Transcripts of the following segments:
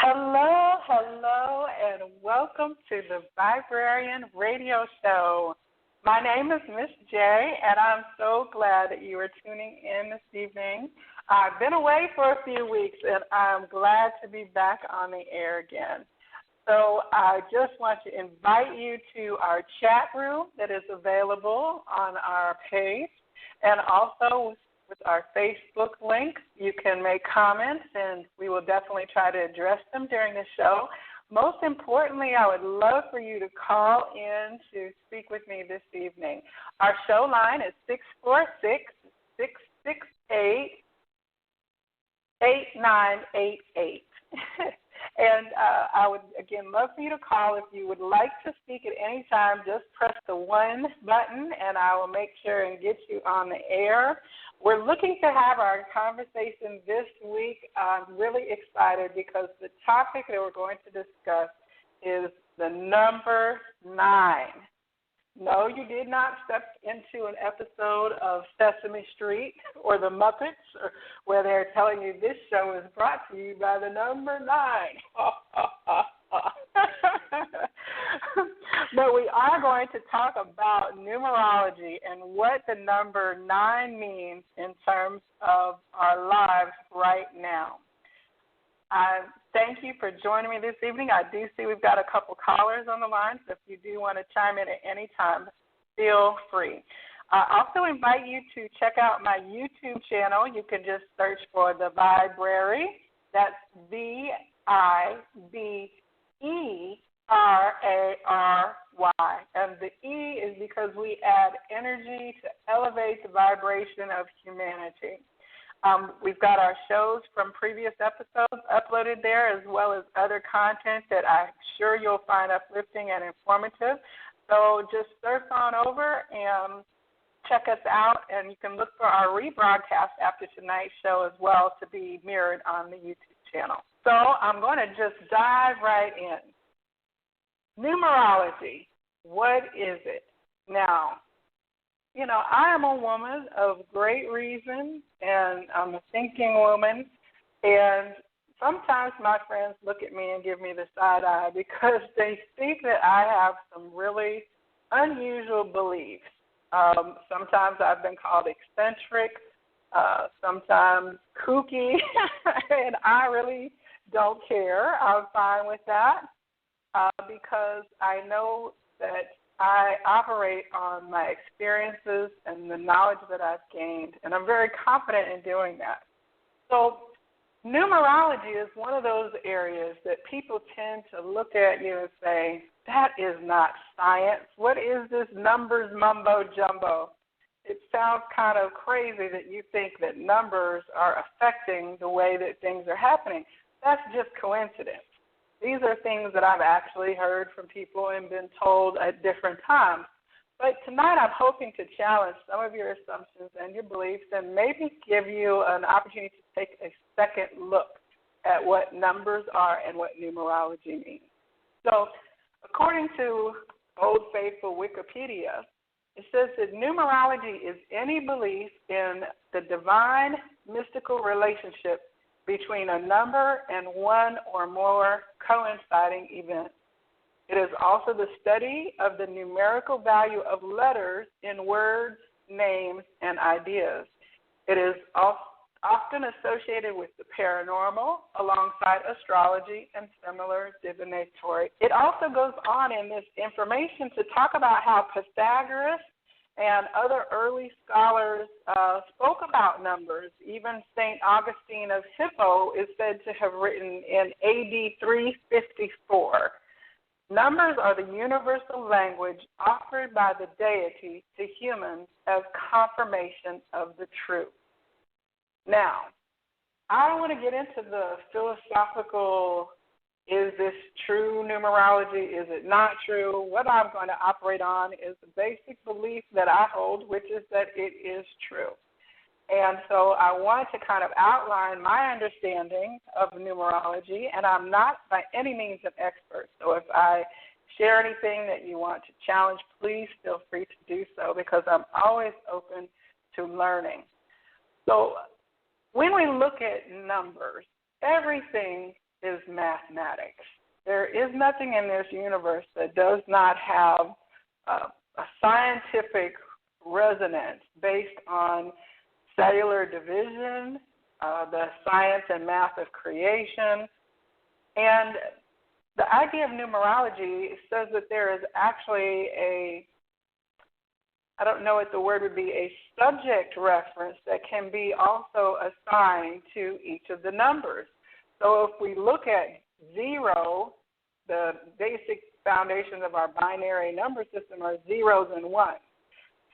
Hello, hello, and welcome to the Viberarian radio show. My name is Miss J, and I'm so glad that you are tuning in this evening. I've been away for a few weeks, and I'm glad to be back on the air again. So I just want to invite you to our chat room that is available on our page, and also with our Facebook link. You can make comments, and we will definitely try to address them during the show. Most importantly, I would love for you to call in to speak with me this evening. Our show line is 646-668-8988. And I would, again, love for you to call. If you would like to speak at any time, just press the 1 button, and I will make sure and get you on the air. We're looking to have our conversation this week. I'm really excited because the topic that we're going to discuss is the number 9. No, you did not step into an episode of Sesame Street or The Muppets where they're telling you this show is brought to you by the number 9. But we are going to talk about numerology and what the number 9 means in terms of our lives right now. Thank you for joining me this evening. I do see we've got a couple callers on the line, so if you do want to chime in at any time, feel free. I also invite you to check out my YouTube channel. You can just search for The Viberary. That's Viberary. And the E is because we add energy to elevate the vibration of humanity. We've got our shows from previous episodes uploaded there, as well as other content that I'm sure you'll find uplifting and informative. So just surf on over and check us out, and you can look for our rebroadcast after tonight's show as well to be mirrored on the YouTube channel. So I'm going to just dive right in. Numerology, what is it? Now, you know, I am a woman of great reason, and I'm a thinking woman, and sometimes my friends look at me and give me the side eye because they think that I have some really unusual beliefs. Sometimes I've been called eccentric, sometimes kooky, and I really don't care. I'm fine with that because I know that I operate on my experiences and the knowledge that I've gained, and I'm very confident in doing that. So numerology is one of those areas that people tend to look at you and say, that is not science. What is this numbers mumbo-jumbo? It sounds kind of crazy that you think that numbers are affecting the way that things are happening. That's just coincidence. These are things that I've actually heard from people and been told at different times. But tonight I'm hoping to challenge some of your assumptions and your beliefs and maybe give you an opportunity to take a second look at what numbers are and what numerology means. So according to Old Faithful Wikipedia, it says that numerology is any belief in the divine mystical relationship between a number and one or more coinciding events. It is also the study of the numerical value of letters in words, names, and ideas. It is often associated with the paranormal alongside astrology and similar divinatory. It also goes on in this information to talk about how Pythagoras and other early scholars spoke about numbers. Even St. Augustine of Hippo is said to have written in AD 354. Numbers are the universal language offered by the deity to humans as confirmation of the truth. Now, I don't want to get into the philosophical, is this true numerology? Is it not true? What I'm going to operate on is the basic belief that I hold, which is that it is true. And so I want to kind of outline my understanding of numerology, and I'm not by any means an expert. So if I share anything that you want to challenge, please feel free to do so because I'm always open to learning. So when we look at numbers, everything is mathematics. There is nothing in this universe that does not have a scientific resonance based on cellular division, the science and math of creation. And the idea of numerology says that there is actually I don't know what the word would be, a subject reference that can be also assigned to each of the numbers. So if we look at 0, the basic foundations of our binary number system are zeros and ones.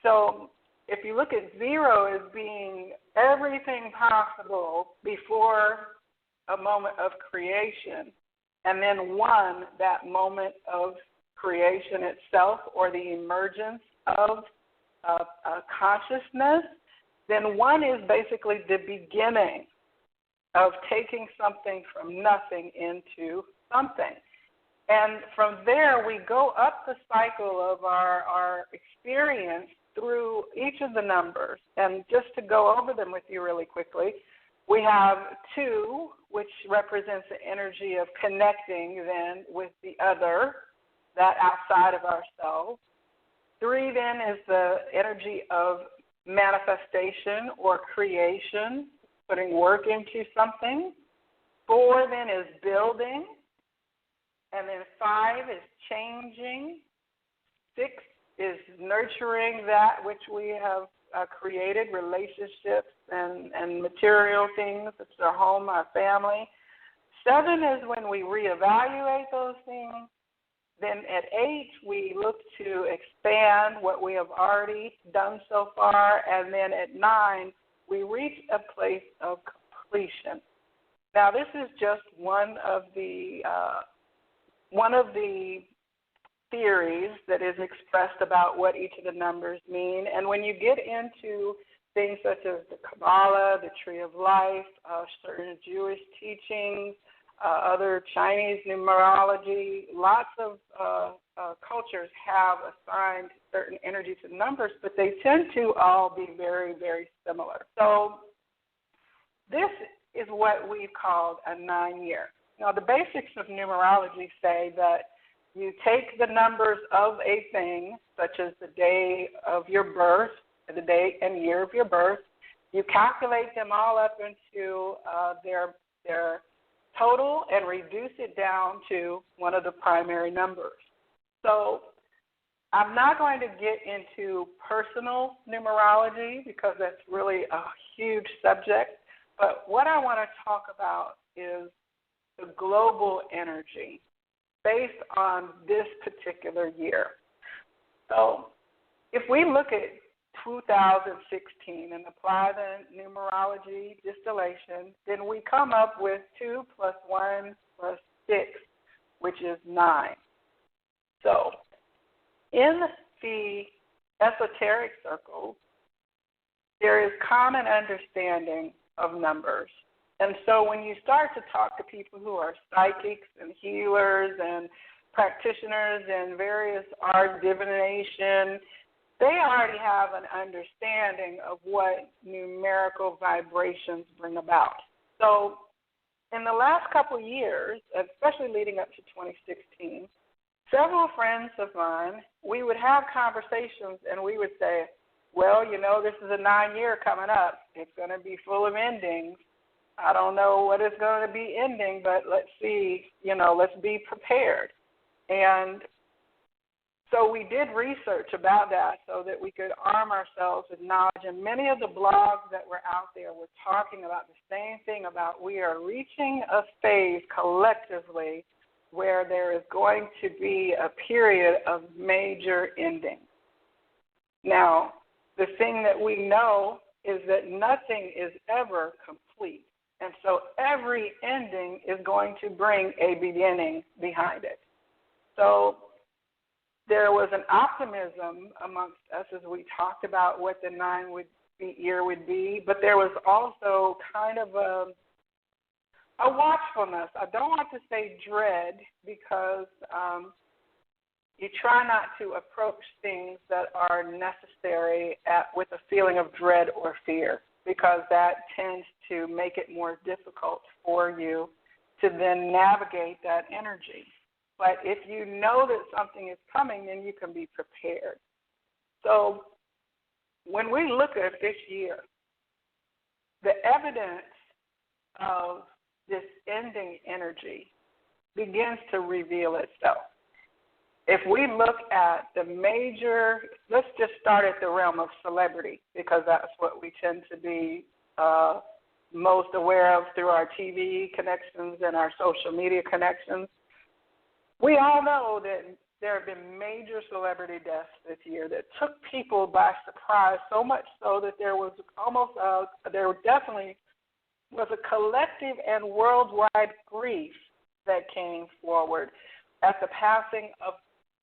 So if you look at 0 as being everything possible before a moment of creation, and then 1, that moment of creation itself or the emergence of consciousness, then 1 is basically the beginning of taking something from nothing into something. And from there, we go up the cycle of our experience through each of the numbers. And just to go over them with you really quickly, we have 2, which represents the energy of connecting then with the other, that outside of ourselves. 3 then is the energy of manifestation or creation, putting work into something. 4 then is building. And then 5 is changing. 6 is nurturing that which we have created, relationships and material things. It's our home, our family. 7 is when we reevaluate those things. Then at 8, we look to expand what we have already done so far. And then at 9, we reach a place of completion. Now, this is just one of the theories that is expressed about what each of the numbers mean. And when you get into things such as the Kabbalah, the Tree of Life, certain Jewish teachings, other Chinese numerology, lots of cultures have assigned certain energy to numbers, but they tend to all be very, very similar. So this is what we've called a 9-year. Now, the basics of numerology say that you take the numbers of a thing, such as the day of your birth, the day and year of your birth, you calculate them all up into their total and reduce it down to one of the primary numbers. So I'm not going to get into personal numerology because that's really a huge subject, but what I want to talk about is the global energy based on this particular year. So if we look at 2016 and apply the numerology distillation, then we come up with 2 + 1 + 6, which is 9. So in the esoteric circles, there is common understanding of numbers. And so when you start to talk to people who are psychics and healers and practitioners in various art, divination, they already have an understanding of what numerical vibrations bring about. So in the last couple of years, especially leading up to 2016, several friends of mine, we would have conversations and we would say, well, you know, this is a 9-year coming up. It's going to be full of endings. I don't know what it's going to be ending, but let's see, let's be prepared. And so we did research about that so that we could arm ourselves with knowledge. And many of the blogs that were out there were talking about the same thing, about we are reaching a phase collectively where there is going to be a period of major ending. Now, the thing that we know is that nothing is ever complete. And so every ending is going to bring a beginning behind it. So there was an optimism amongst us as we talked about what the 9 year would be, but there was also kind of a watchfulness. I don't want to say dread because you try not to approach things that are necessary with a feeling of dread or fear, because that tends to make it more difficult for you to then navigate that energy. But if you know that something is coming, then you can be prepared. So when we look at this year, the evidence of this ending energy begins to reveal itself. If we look at the major, let's just start at the realm of celebrity, because that's what we tend to be most aware of through our TV connections and our social media connections. We all know that there have been major celebrity deaths this year that took people by surprise, so much so that there was there definitely was a collective and worldwide grief that came forward at the passing of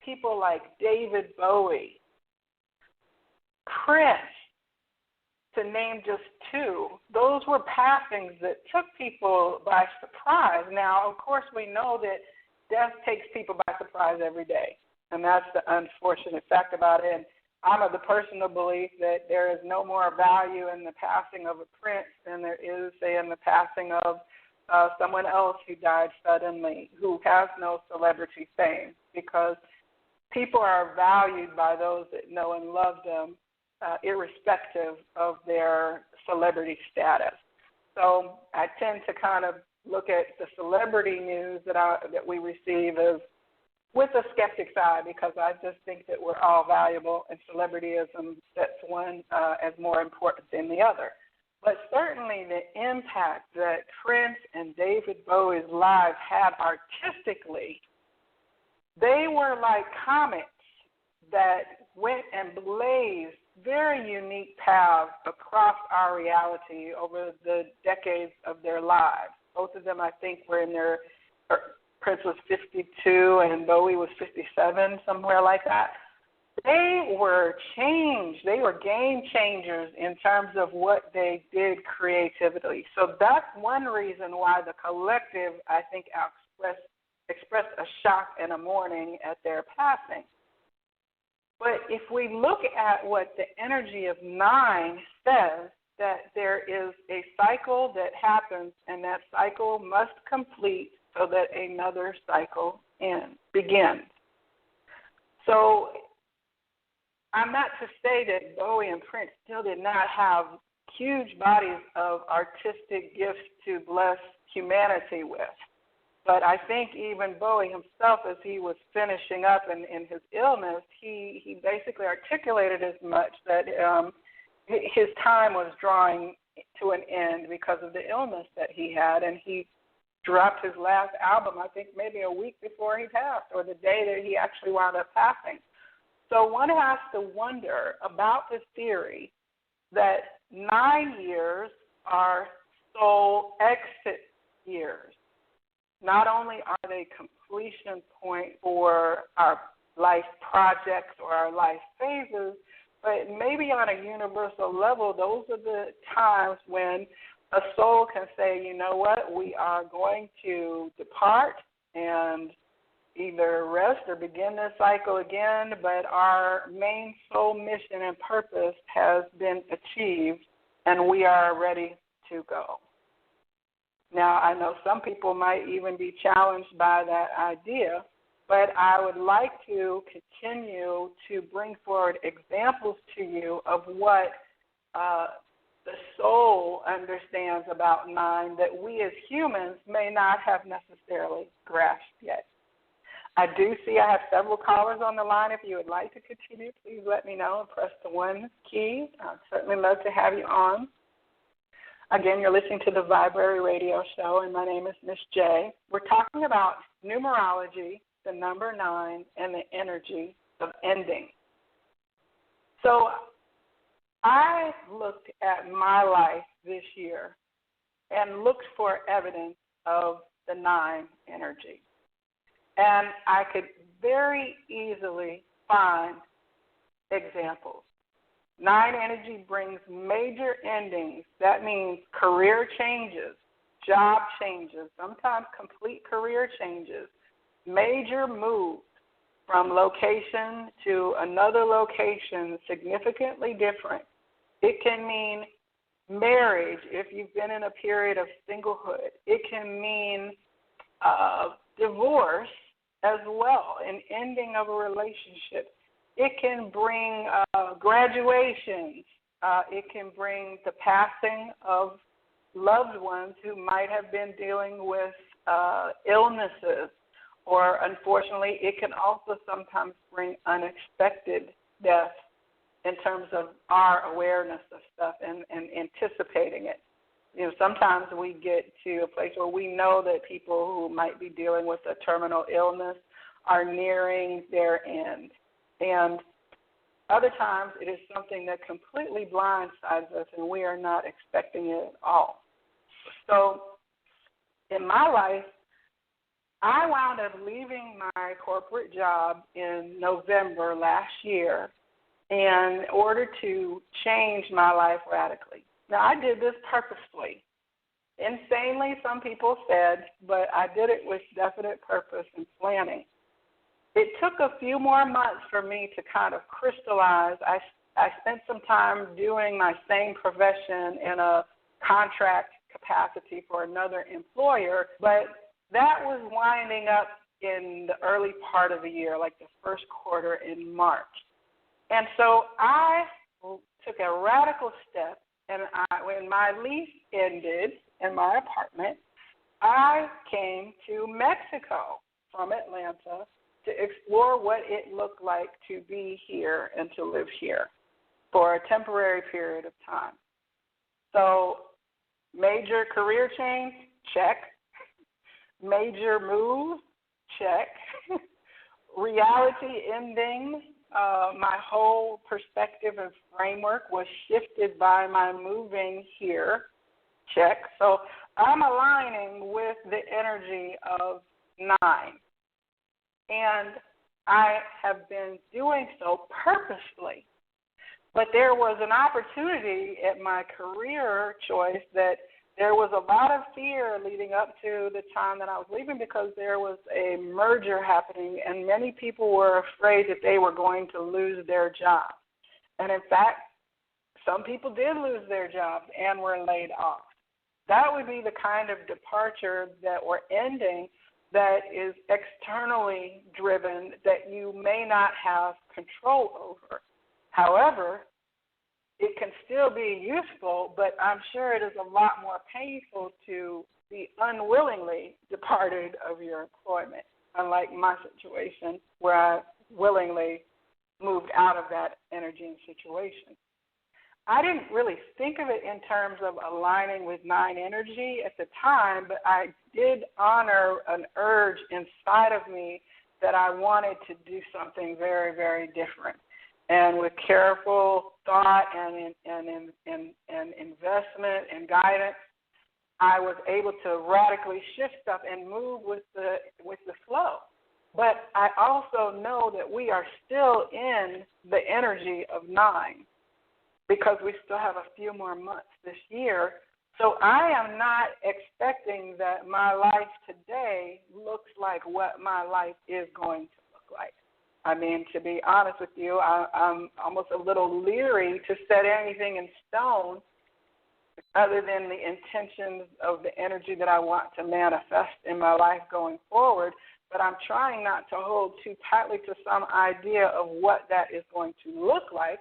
people like David Bowie, Prince, to name just two. Those were passings that took people by surprise. Now, of course, we know that death takes people by surprise every day, and that's the unfortunate fact about it. And I'm of the personal belief that there is no more value in the passing of a prince than there is, say, in the passing of someone else who died suddenly, who has no celebrity fame, because people are valued by those that know and love them, irrespective of their celebrity status. So I tend to kind of look at the celebrity news that we receive as with a skeptic's eye, because I just think that we're all valuable, and celebrityism sets one as more important than the other. But certainly the impact that Prince and David Bowie's lives had artistically, they were like comets that went and blazed very unique paths across our reality over the decades of their lives. Both of them, I think, were in their, Prince was 52 and Bowie was 57, somewhere like that. They were changed. They were game changers in terms of what they did creatively. So that's one reason why the collective, I think, expressed a shock and a mourning at their passing. But if we look at what the energy of 9 says, that there is a cycle that happens, and that cycle must complete so that another cycle begins. So I'm not to say that Bowie and Prince still did not have huge bodies of artistic gifts to bless humanity with. But I think even Bowie himself, as he was finishing up in his illness, he basically articulated as much that his time was drawing to an end because of the illness that he had, and he dropped his last album, I think maybe a week before he passed, or the day that he actually wound up passing. So one has to wonder about the theory that 9 years are soul exit years. Not only are they completion point for our life projects or our life phases, but maybe on a universal level, those are the times when a soul can say, you know what, we are going to depart and either rest or begin this cycle again, but our main soul mission and purpose has been achieved, and we are ready to go. Now, I know some people might even be challenged by that idea, but I would like to continue to bring forward examples to you of what the soul understands about 9 that we as humans may not have necessarily grasped yet. I do see I have several callers on the line. If you would like to continue, please let me know and press the 1 key. I'd certainly love to have you on. Again, you're listening to the Viberarian radio show, and my name is Miss J. We're talking about numerology, the number 9, and the energy of ending. So I looked at my life this year and looked for evidence of the 9 energy. And I could very easily find examples. 9 energy brings major endings. That means career changes, job changes, sometimes complete career changes, major moves from location to another location, significantly different. It can mean marriage if you've been in a period of singlehood. It can mean divorce as well, an ending of a relationship. It can bring graduations. It can bring the passing of loved ones who might have been dealing with illnesses, or unfortunately, it can also sometimes bring unexpected death in terms of our awareness of stuff and anticipating it. Sometimes we get to a place where we know that people who might be dealing with a terminal illness are nearing their end. And other times it is something that completely blindsides us and we are not expecting it at all. So in my life, I wound up leaving my corporate job in November last year in order to change my life radically. Now, I did this purposefully. Insanely, some people said, but I did it with definite purpose and planning. It took a few more months for me to kind of crystallize. I spent some time doing my same profession in a contract capacity for another employer, but that was winding up in the early part of the year, like the first quarter in March. And so I took a radical step, and when my lease ended in my apartment, I came to Mexico from Atlanta to explore what it looked like to be here and to live here for a temporary period of time. So major career change, check. Major move, check. Reality ending. My whole perspective and framework was shifted by my moving here, check. So I'm aligning with the energy of 9. And I have been doing so purposely. But there was an opportunity at my career choice that there was a lot of fear leading up to the time that I was leaving because there was a merger happening and many people were afraid that they were going to lose their job. And in fact, some people did lose their jobs and were laid off. That would be the kind of departure that we're ending that is externally driven that you may not have control over. However, it can still be useful, but I'm sure it is a lot more painful to be unwillingly departed of your employment, unlike my situation where I willingly moved out of that energy and situation. I didn't really think of it in terms of aligning with 9 energy at the time, but I did honor an urge inside of me that I wanted to do something very, very different. And with careful thought and investment and guidance, I was able to radically shift stuff and move with the flow. But I also know that we are still in the energy of 9 because we still have a few more months this year. So I am not expecting that my life today looks like what my life is going to look like. I mean, to be honest with you, I'm almost a little leery to set anything in stone other than the intentions of the energy that I want to manifest in my life going forward. But I'm trying not to hold too tightly to some idea of what that is going to look like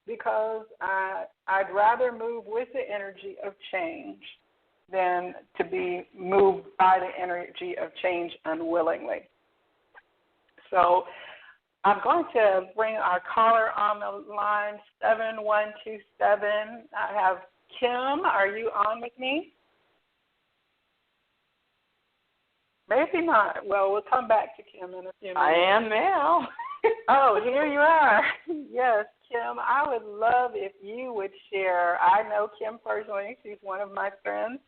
because I'd rather move with the energy of change than to be moved by the energy of change unwillingly. So I'm going to bring our caller on the line, 7127. I have Kim. Are you on with me? Maybe not. Well, we'll come back to Kim in a few minutes. I am now. Oh, here you are. Yes, Kim, I would love if you would share. I know Kim personally. She's one of my friends.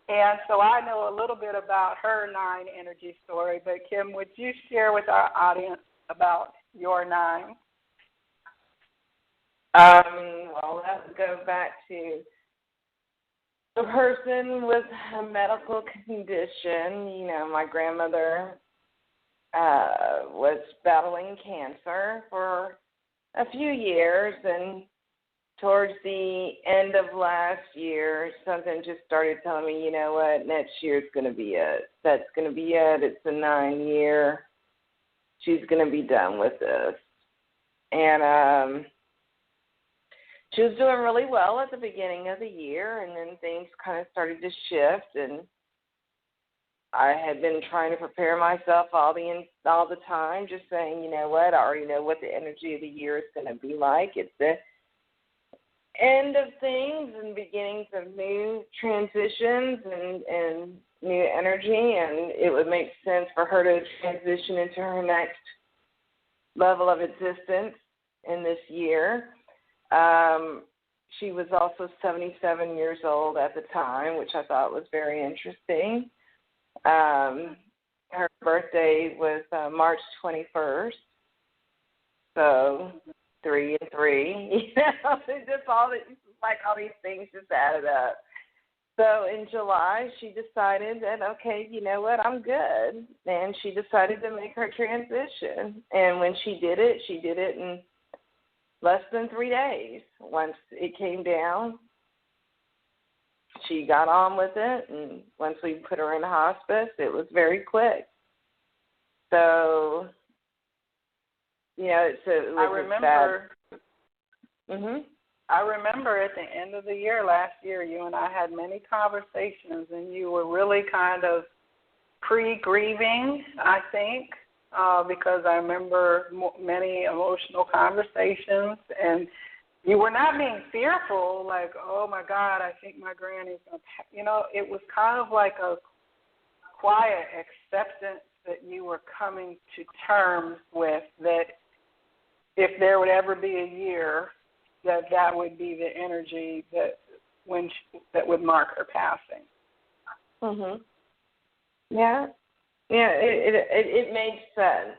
And so I know a little bit about her 9 energy story. But, Kim, would you share with our audience about your 9? Well, that would go back to the person with a medical condition. You know, my grandmother was battling cancer for a few years and towards the end of last year, something just started telling me, you know what, next year's going to be it. That's going to be it. It's a 9-year. She's going to be done with this. And she was doing really well at the beginning of the year, and then things kind of started to shift, and I had been trying to prepare myself all the time, just saying, you know what, I already know what the energy of the year is going to be like. It's the end of things and beginnings of new transitions and new energy, and it would make sense for her to transition into her next level of existence in this year. She was also 77 years old at the time, which I thought was very interesting. Her birthday was March 21st, so 3 and 3. You know, it's just all these things just added up. So in July, she decided that, okay, you know what, I'm good, and she decided to make her transition. And when she did it in less than 3 days. Once it came down, she got on with it, and once we put her in hospice, it was very quick. So, you know, I remember. Mhm. I remember at the end of the year last year, you and I had many conversations, and you were really kind of pre-grieving, I think, because I remember many emotional conversations, and you were not being fearful, like, oh, my God, I think my granny's going to, you know, it was kind of like a quiet acceptance that you were coming to terms with, that if there would ever be a year, that would be the energy that that would mark her passing. Mhm. Yeah. Yeah. It makes sense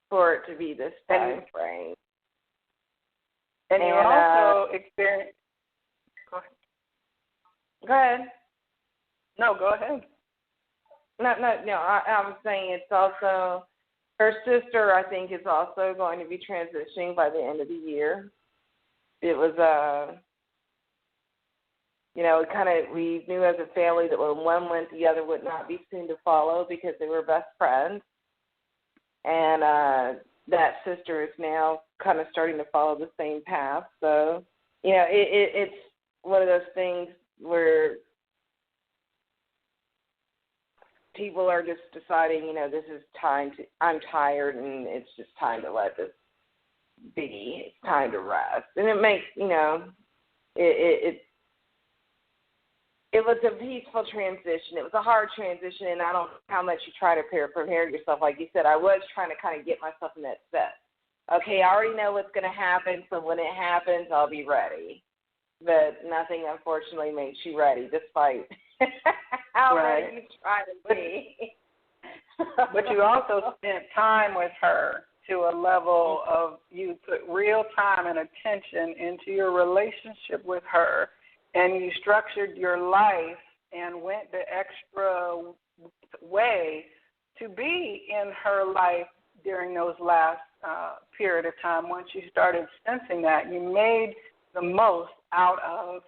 for it to be this time frame. And you also experienced. Go ahead. Go ahead. No, go ahead. No. I was saying it's also. Her sister, I think, is also going to be transitioning by the end of the year. It was, you know, we knew as a family that when one went, the other would not be soon to follow because they were best friends. And that sister is now kind of starting to follow the same path. So, you know, it's one of those things where people are just deciding, you know, this is I'm tired and it's just time to let this be. It's time to rest. And it makes, you know, it was a peaceful transition. It was a hard transition, and I don't know how much you try to prepare yourself. Like you said, I was trying to kind of get myself in that set. Okay, I already know what's going to happen, so when it happens, I'll be ready. But nothing, unfortunately, makes you ready, despite how ready you try to be. But you also spent time with her to a level of, you put real time and attention into your relationship with her, and you structured your life and went the extra way to be in her life during those last period of time. Once you started sensing that, you made the most out of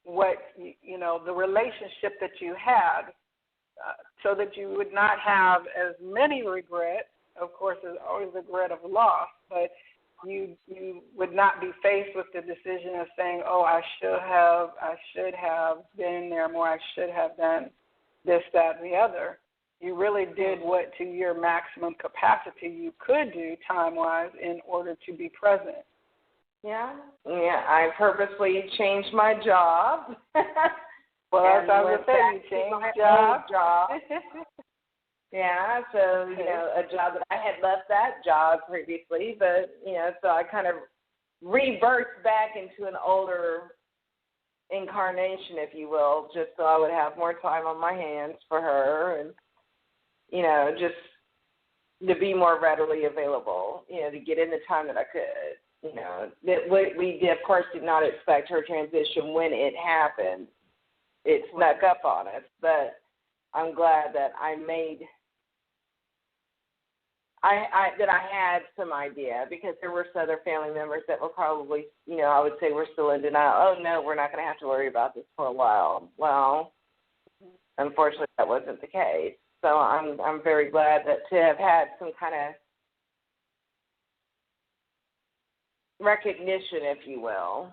what, you know, the relationship that you had, so that you would not have as many regrets. Of course, there's always regret of loss, but you would not be faced with the decision of saying, oh, I should have been there more, I should have done this, that, and the other. You really did what to your maximum capacity you could do time-wise in order to be present. Yeah, I purposely changed my job. Well, as I was saying, you changed job. Yeah, so, you know, a job that I had left that job previously, but, you know, so I kind of rebirthed back into an older incarnation, if you will, just so I would have more time on my hands for her and, you know, just to be more readily available, you know, to get in the time that I could. You know, that we of course did not expect her transition when it happened. It snuck up on us, but I'm glad that I made that I had some idea, because there were some other family members that were probably, I would say we're still in denial. Oh, no, we're not going to have to worry about this for a while. Well, unfortunately, that wasn't the case. So I'm very glad that to have had some kind of recognition, if you will.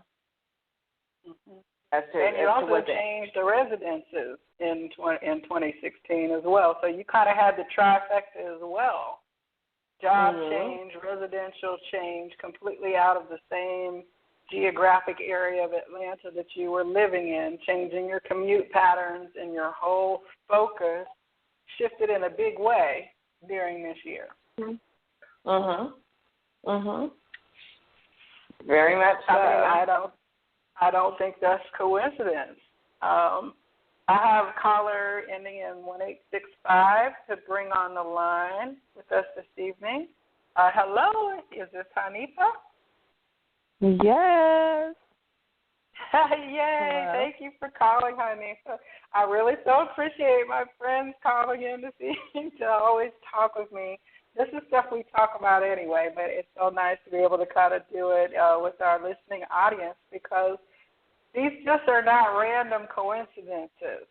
Mm-hmm. And you also changed the residences in 2016 as well. So you kind of had the trifecta as well. Job change, residential change, completely out of the same geographic area of Atlanta that you were living in, changing your commute patterns, and your whole focus shifted in a big way during this year. Very much so. I don't think that's coincidence. I have a caller ending in 1865 to bring on the line with us this evening. Hello, is this Hanifa? Yes. Yay, hello. Thank you for calling, Hanifa. I really so appreciate my friends calling in this evening to always talk with me. This is stuff we talk about anyway, but it's so nice to be able to kind of do it with our listening audience, because these just are not random coincidences.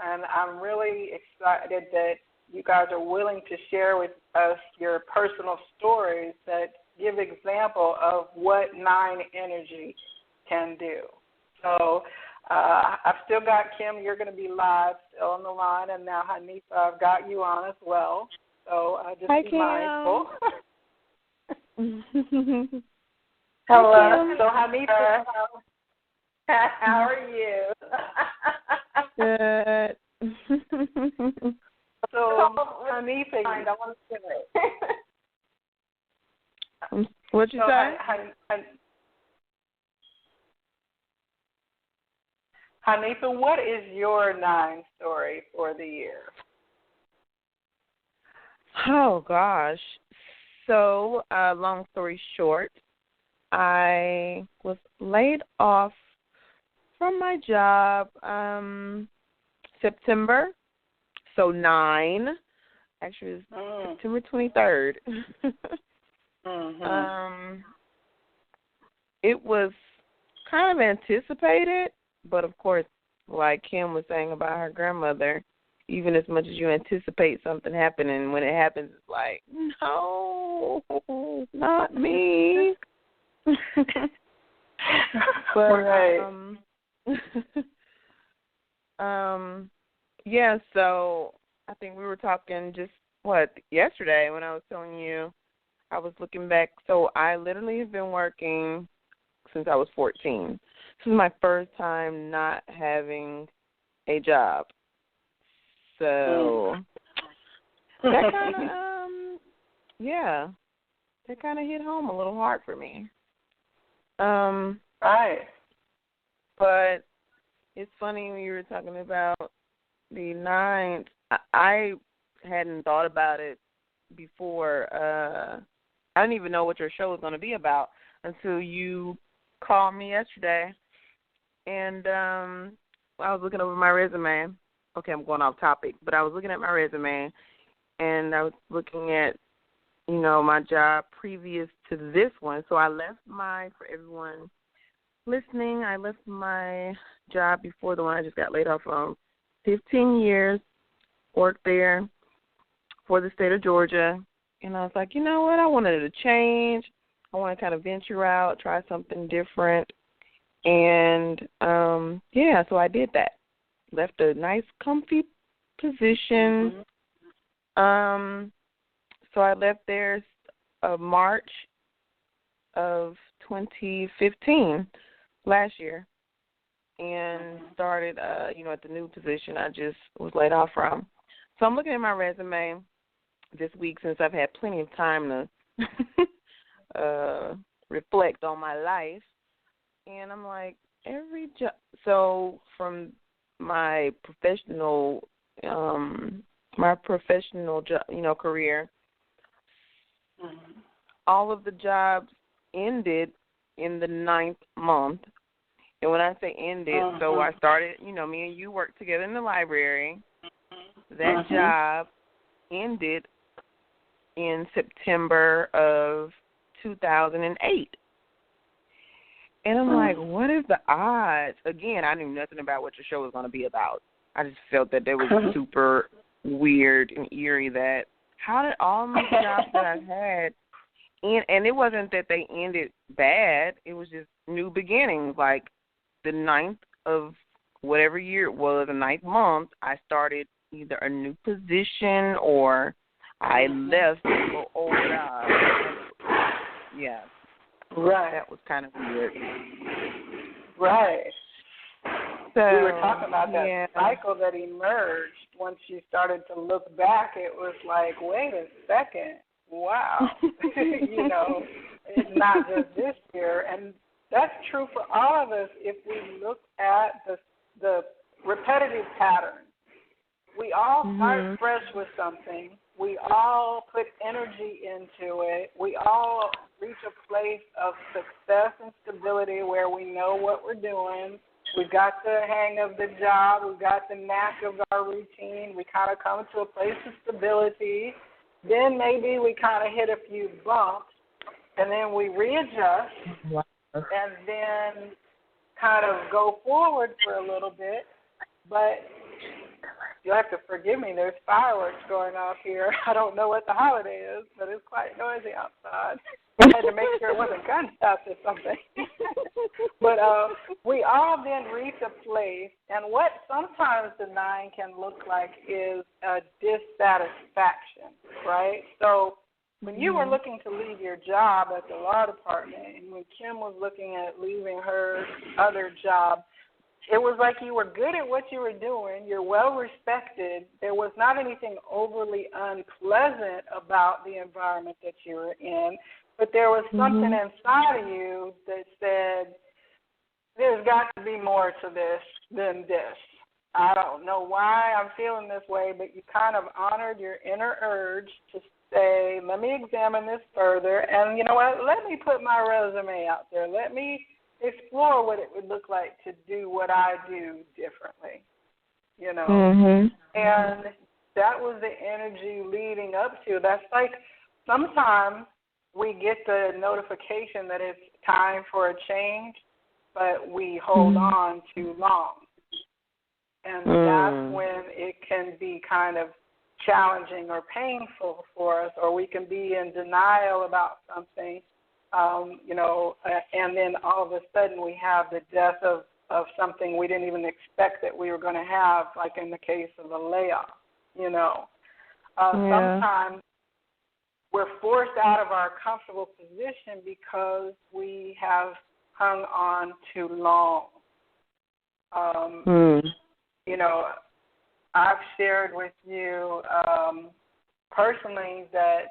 And I'm really excited that you guys are willing to share with us your personal stories that give example of what 9 energy can do. So I've still got Kim. You're going to be live, still on the line. And now, Hanifa, I've got you on as well. So just Hi, be Kim. mindful. Hello. So, Hanifa, how are you? Good. So, Hanifa, I want to do it. What'd you say? Hanifa, what is your 9 story for the year? Oh, gosh. So, long story short, I was laid off from my job September. So 9. Actually, it was September 23rd. It was kind of anticipated, but of course, like Kim was saying about her grandmother, even as much as you anticipate something happening, when it happens, it's like, no, not me. But, yeah, so I think we were talking just, yesterday when I was telling you I was looking back. So I literally have been working since I was 14. This is my first time not having a job. So that kind of, that kind of hit home a little hard for me. Right. But it's funny when you were talking about the 9th. I hadn't thought about it before. I didn't even know what your show was going to be about until you called me yesterday. And I was looking over my resume. Okay, I'm going off topic, but I was looking at my resume, and I was looking at, my job previous to this one. So I left for everyone listening, I left my job before the one I just got laid off from. 15 years, worked there for the state of Georgia, and I was like, you know what, I wanted to change. I want to kind of venture out, try something different, and, so I did that. Left a nice, comfy position. So I left there March of 2015, last year, and started, at the new position I just was laid off from. So I'm looking at my resume this week since I've had plenty of time to reflect on my life, and I'm like, every job. So from my professional career, all of the jobs ended in the 9th month. And when I say ended, so I started, me and you worked together in the library. That job ended in September of 2008. And I'm like, what is the odds? Again, I knew nothing about what your show was going to be about. I just felt that it was super weird and eerie that how did all these jobs that I've had end, and it wasn't that they ended bad. It was just new beginnings. Like the 9th of whatever year it was, the 9th month, I started either a new position or I left the old job. Yeah. Right. That was kind of weird. Right. So, we were talking about that cycle that emerged. Once you started to look back, it was like, wait a second. Wow. You know, it's not just this year. And that's true for all of us if we look at the repetitive pattern. We all start fresh with something. We all put energy into it. We all reach a place of success and stability where we know what we're doing. We've got the hang of the job. We've got the knack of our routine. We kind of come to a place of stability. Then maybe we kind of hit a few bumps, and then we readjust, and then kind of go forward for a little bit. But you'll have to forgive me. There's fireworks going off here. I don't know what the holiday is, but it's quite noisy outside. I had to make sure it wasn't gunshots or something. But we all then reach a place, and what sometimes the 9 can look like is a dissatisfaction, right? So when you were looking to leave your job at the law department, and when Kim was looking at leaving her other job, it was like you were good at what you were doing. You're well respected. There was not anything overly unpleasant about the environment that you were in, but there was something inside of you that said, there's got to be more to this than this. I don't know why I'm feeling this way, but you kind of honored your inner urge to say, let me examine this further, and you know what, let me put my resume out there. Let me explore what it would look like to do what I do differently, you know. And that was the energy leading up to. That's like sometimes we get the notification that it's time for a change, but we hold on too long. And that's when it can be kind of challenging or painful for us, or we can be in denial about something. You know, and then all of a sudden we have the death of something we didn't even expect that we were going to have, like in the case of a layoff, you know. Sometimes we're forced out of our comfortable position because we have hung on too long. You know, I've shared with you personally that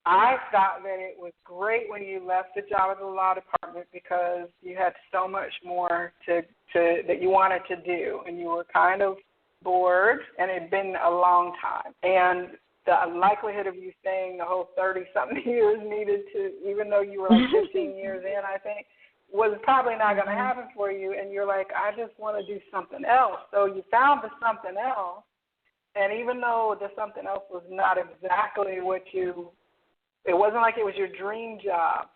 I thought that it was great when you left the job at the law department because you had so much more to that you wanted to do, and you were kind of bored, and it had been a long time. And the likelihood of you staying the whole 30-something years needed to, even though you were like 15 years in, I think, was probably not going to happen for you. And you're like, I just want to do something else. So you found the something else, and even though the something else was not exactly what you, it wasn't like it was your dream job,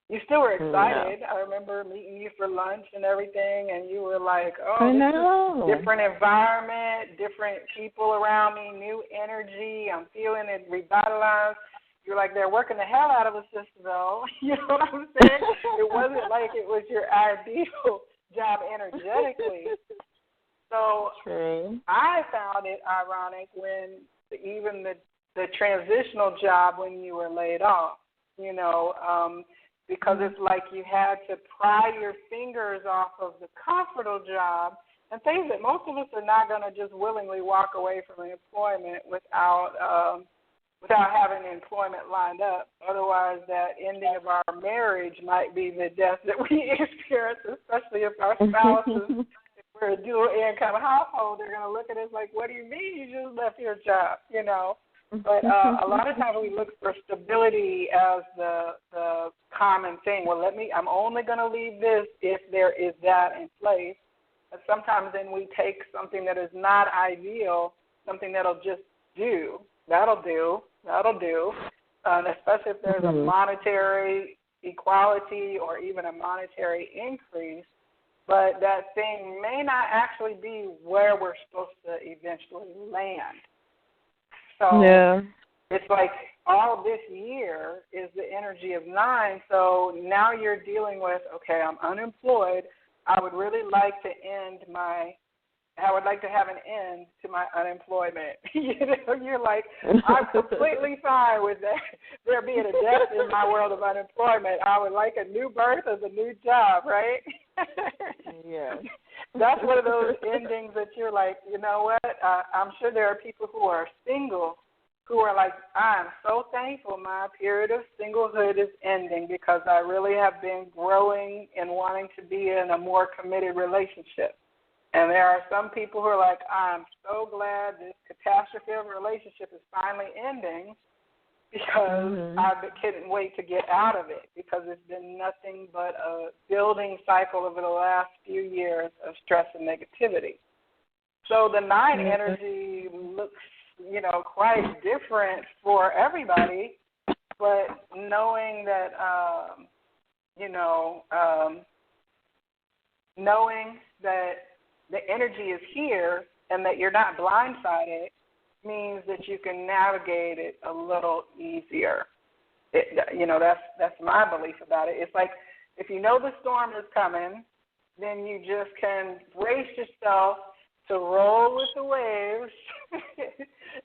you still were excited. I remember meeting you for lunch and everything, and you were like, oh, this is different environment, different people around me, new energy. I'm feeling it revitalized. You're like, they're working the hell out of us, sister, though. You know what I'm saying? It wasn't like it was your ideal job energetically. So I found it ironic when even the transitional job when you were laid off, you know, because it's like you had to pry your fingers off of the comfortable job and things that most of us are not going to just willingly walk away from employment without having employment lined up. Otherwise, that ending of our marriage might be the death that we experience, especially if our spouses, if we're a dual income household, they're going to look at us like, what do you mean you just left your job, you know? But a lot of times we look for stability as the common thing. Well, I'm only going to leave this if there is that in place. But sometimes then we take something that is not ideal, something that'll just do, that'll do, That'll do, especially if there's a monetary equality or even a monetary increase. But that thing may not actually be where we're supposed to eventually land. So it's like all this year is the energy of 9. So now you're dealing with, okay, I'm unemployed. I would really like to have an end to my unemployment. You're like, I'm completely fine with that. There being a death in my world of unemployment. I would like a new birth of a new job, right? Yeah. That's one of those endings that you're like, you know what? I'm sure there are people who are single who are like, I'm so thankful my period of singlehood is ending because I really have been growing and wanting to be in a more committed relationship. And there are some people who are like, I'm so glad this catastrophe of a relationship is finally ending because I couldn't wait to get out of it because it's been nothing but a building cycle over the last few years of stress and negativity. So the 9 energy looks, quite different for everybody, but knowing that, knowing that the energy is here and that you're not blindsided means that you can navigate it a little easier. That's my belief about it. It's like if you know the storm is coming, then you just can brace yourself to roll with the waves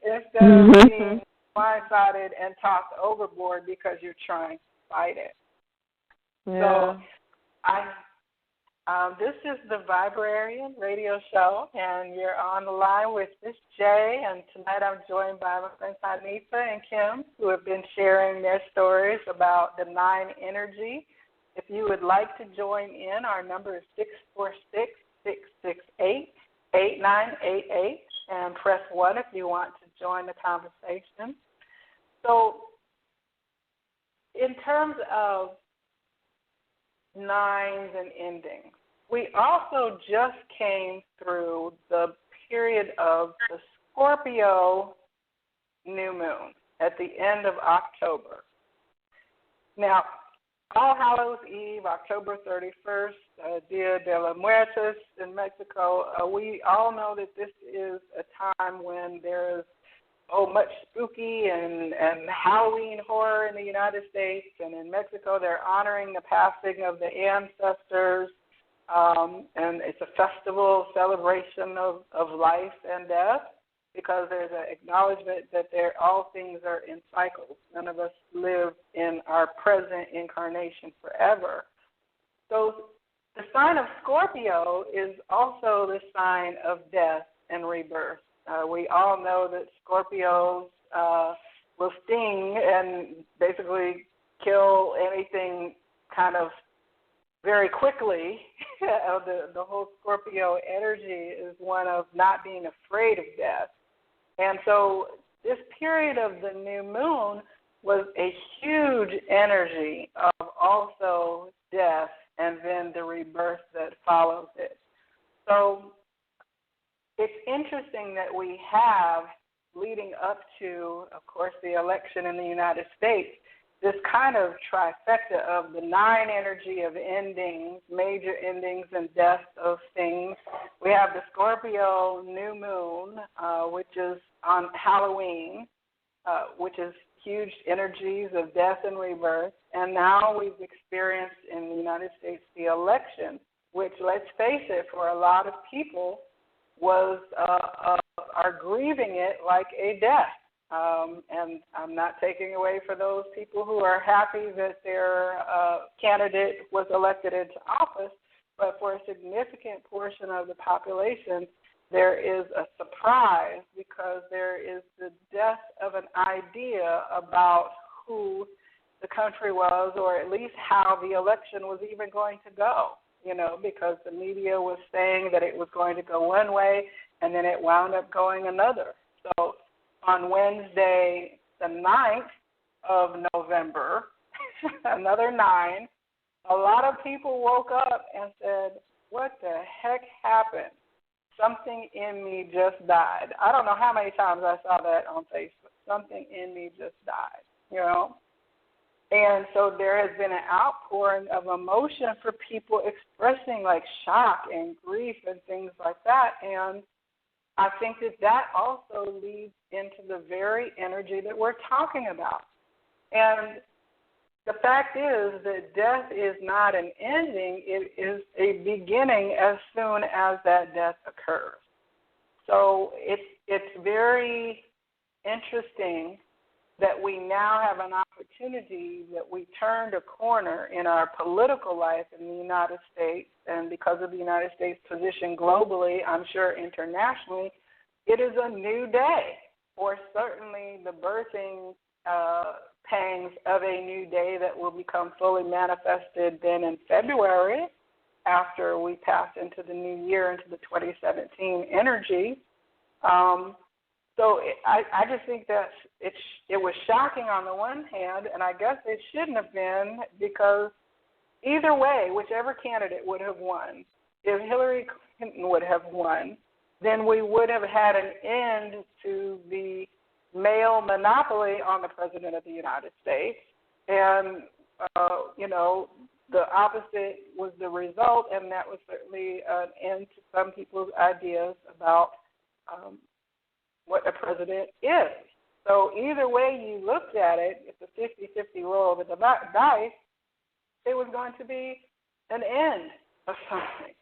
instead of being blindsided and tossed overboard because you're trying to fight it. Yeah. So this is the Viberarian radio show, and you're on the line with Miss J, and tonight I'm joined by my friends Anita and Kim, who have been sharing their stories about the 9 energy. If you would like to join in, our number is 646-668-8988, and press 1 if you want to join the conversation. So in terms of 9s and endings, we also just came through the period of the Scorpio new moon at the end of October. Now, All Hallows Eve, October 31st, Dia de los Muertos in Mexico, we all know that this is a time when there is much spooky and Halloween horror in the United States, and in Mexico they're honoring the passing of the ancestors, and it's a festival celebration of life and death because there's an acknowledgement that all things are in cycles. None of us live in our present incarnation forever. So the sign of Scorpio is also the sign of death and rebirth. We all know that Scorpios will sting and basically kill anything kind of very quickly. The whole Scorpio energy is one of not being afraid of death. And so this period of the new moon was a huge energy of also death and then the rebirth that follows it. So it's interesting that we have, leading up to, of course, the election in the United States, this kind of trifecta of the 9 energy of endings, major endings and death of things. We have the Scorpio new moon, which is on Halloween, which is huge energies of death and rebirth. And now we've experienced in the United States the election, which, let's face it, for a lot of people are grieving it like a death. And I'm not taking away for those people who are happy that their candidate was elected into office, but for a significant portion of the population, there is a surprise because there is the death of an idea about who the country was, or at least how the election was even going to go, because the media was saying that it was going to go one way, and then it wound up going another. So on Wednesday, the 9th of November, another 9, a lot of people woke up and said, what the heck happened? something in me just died. I don't know how many times I saw that on Facebook. Something in me just died, you know. And so there has been an outpouring of emotion for people expressing like shock and grief and things like that. And I think that also leads into the very energy that we're talking about. And the fact is that death is not an ending. It is a beginning as soon as that death occurs. So it's very interesting that we now have an opportunity that we turned a corner in our political life in the United States, and because of the United States' position globally, I'm sure internationally, it is a new day, or certainly the birthing pangs of a new day that will become fully manifested then in February after we pass into the new year, into the 2017 energy. So I just think that it was shocking on the one hand, and I guess it shouldn't have been, because either way, whichever candidate would have won, if Hillary Clinton would have won, then we would have had an end to the male monopoly on the President of the United States. And, you know, the opposite was the result, and that was certainly an end to some people's ideas about what a president is. So either way you looked at it, it's a 50-50 roll of the dice, it was going to be an end of something.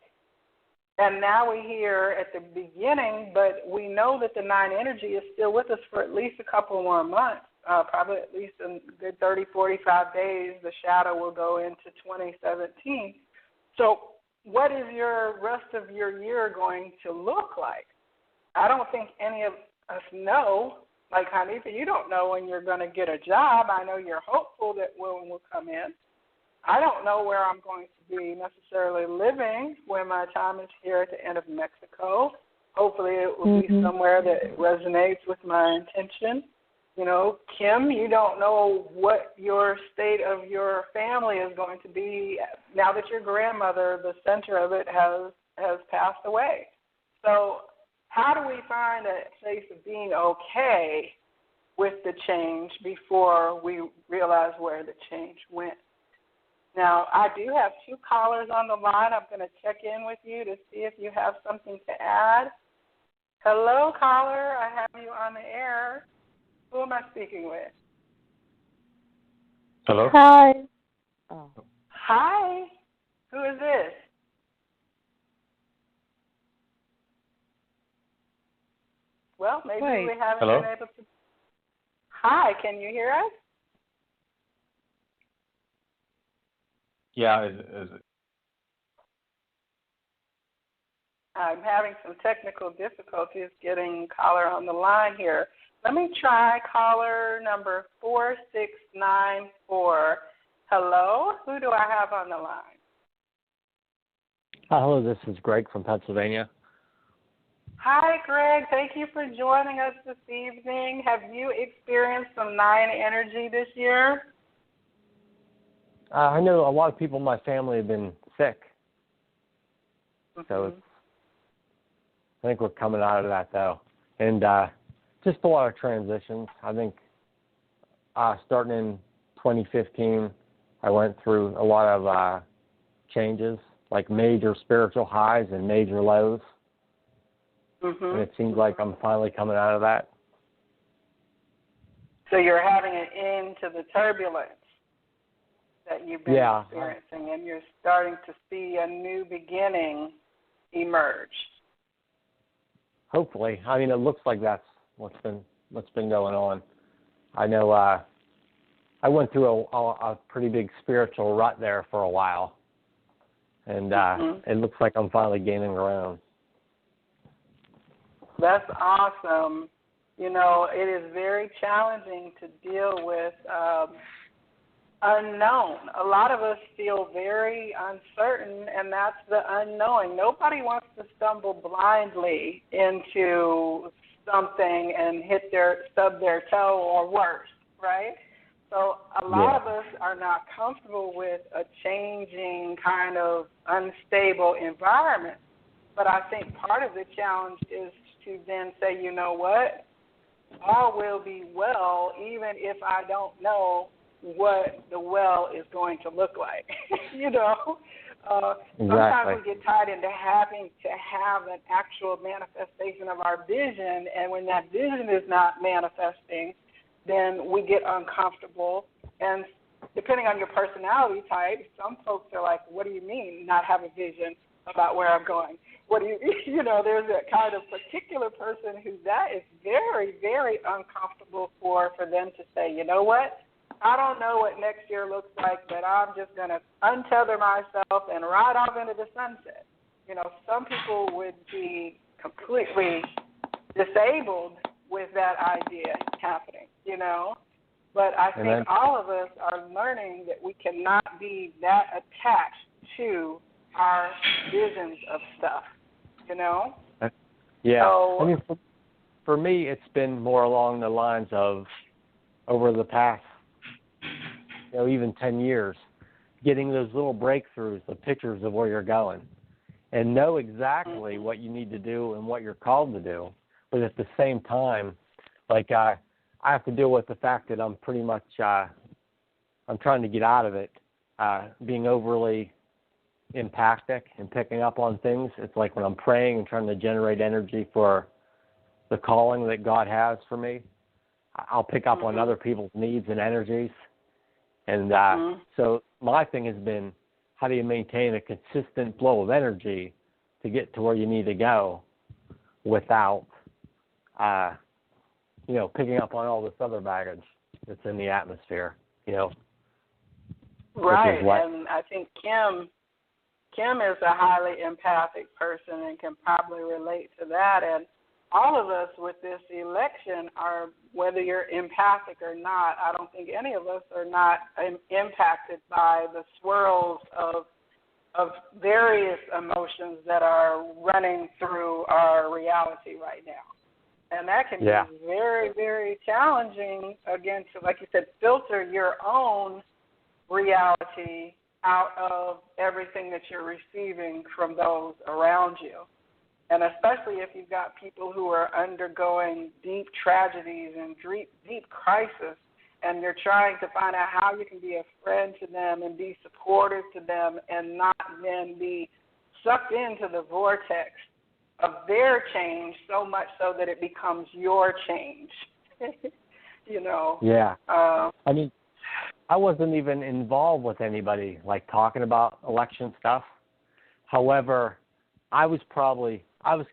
And now we're here at the beginning, but we know that the 9 energy is still with us for at least a couple more months, probably at least a good 30, 45 days. The shadow will go into 2017. So what is your rest of your year going to look like? I don't think any of us know. Like, Hanifa, you don't know when you're going to get a job. I know you're hopeful that one will come in. I don't know where I'm going to be necessarily living when my time is here at the end of Mexico. Hopefully it will be somewhere that resonates with my intention. You know, Kim, you don't know what your state of your family is going to be now that your grandmother, the center of it, has passed away. So how do we find a place of being okay with the change before we realize where the change went? Now, I do have 2 callers on the line. I'm going to check in with you to see if you have something to add. Hello, caller. I have you on the air. Who am I speaking with? Hello? Hi. Oh. Hi. Who is this? Well, maybe we haven't been able to. Hi, can you hear us? Yeah, is it? I'm having some technical difficulties getting caller on the line here. Let me try caller number 4694. Hello, who do I have on the line? Hello, this is Greg from Pennsylvania. Hi, Greg. Thank you for joining us this evening. Have you experienced some 9 energy this year? I know a lot of people in my family have been sick, so I think we're coming out of that, though. And just a lot of transitions. I think starting in 2015, I went through a lot of changes, like major spiritual highs and major lows. And it seems like I'm finally coming out of that. So you're having an end to the turbulence that you've been experiencing, and you're starting to see a new beginning emerge. Hopefully. I mean, it looks like that's what's been going on. I know I went through a pretty big spiritual rut there for a while, and it looks like I'm finally gaining ground. That's awesome. You know, it is very challenging to deal with unknown. A lot of us feel very uncertain, and that's the unknowing. Nobody wants to stumble blindly into something and stub their toe or worse, right? So a lot of us are not comfortable with a changing kind of unstable environment. But I think part of the challenge is to then say, you know what, all will be well, even if I don't know what the well is going to look like. You know, sometimes we get tied into having to have an actual manifestation of our vision, and when that vision is not manifesting, then we get uncomfortable. And depending on your personality type, some folks are like, what do you mean not have a vision about where I'm going? What do you know, there's that kind of particular person who that is very, very uncomfortable for them to say, you know what, I don't know what next year looks like, but I'm just going to untether myself and ride off into the sunset. You know, some people would be completely disabled with that idea happening, you know. But I think all of us are learning that we cannot be that attached to our visions of stuff, you know? Yeah. So, I mean, for me, it's been more along the lines of over the past, you know, even 10 years, getting those little breakthroughs, the pictures of where you're going, and know exactly what you need to do and what you're called to do. But at the same time, like I have to deal with the fact that I'm pretty much, I'm trying to get out of it, being overly empathic and picking up on things. It's like when I'm praying and trying to generate energy for the calling that God has for me, I'll pick up on other people's needs and energies. And so my thing has been, how do you maintain a consistent flow of energy to get to where you need to go without, you know, picking up on all this other baggage that's in the atmosphere, you know? Right, and I think Kim is a highly empathic person and can probably relate to that. And all of us with this election are, whether you're empathic or not, I don't think any of us are not impacted by the swirls of various emotions that are running through our reality right now. And that can be very, very challenging, again, to, like you said, filter your own reality out of everything that you're receiving from those around you. And especially if you've got people who are undergoing deep tragedies and deep crisis, and you're trying to find out how you can be a friend to them and be supportive to them and not then be sucked into the vortex of their change so much so that it becomes your change. You know? Yeah. I mean, I wasn't even involved with anybody, like, talking about election stuff. However, I was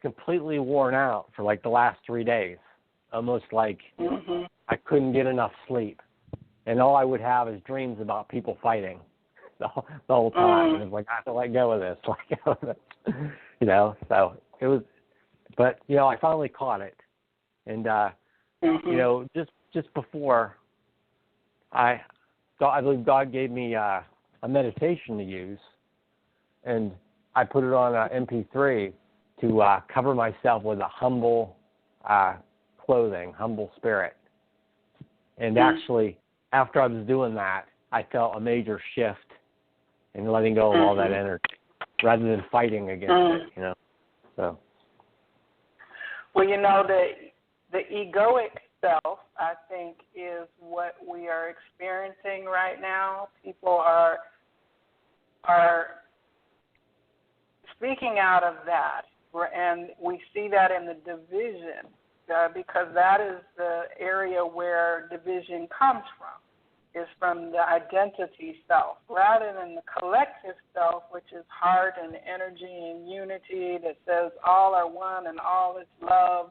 completely worn out for, like, the last 3 days. Almost like I couldn't get enough sleep. And all I would have is dreams about people fighting the whole time. And it was like, I have to let go of this, you know, so it was, but, you know, I finally caught it. And, you know, just before I believe God gave me a meditation to use, and I put it on MP3 to cover myself with a humble clothing, humble spirit. And actually, after I was doing that, I felt a major shift in letting go of all that energy, rather than fighting against it, you know. So. Well, you know, the egoic self, I think, is what we are experiencing right now. People are speaking out of that, and we see that in the division, because that is the area where division comes from, is from the identity self, rather than the collective self, which is heart and energy and unity that says all are one and all is love,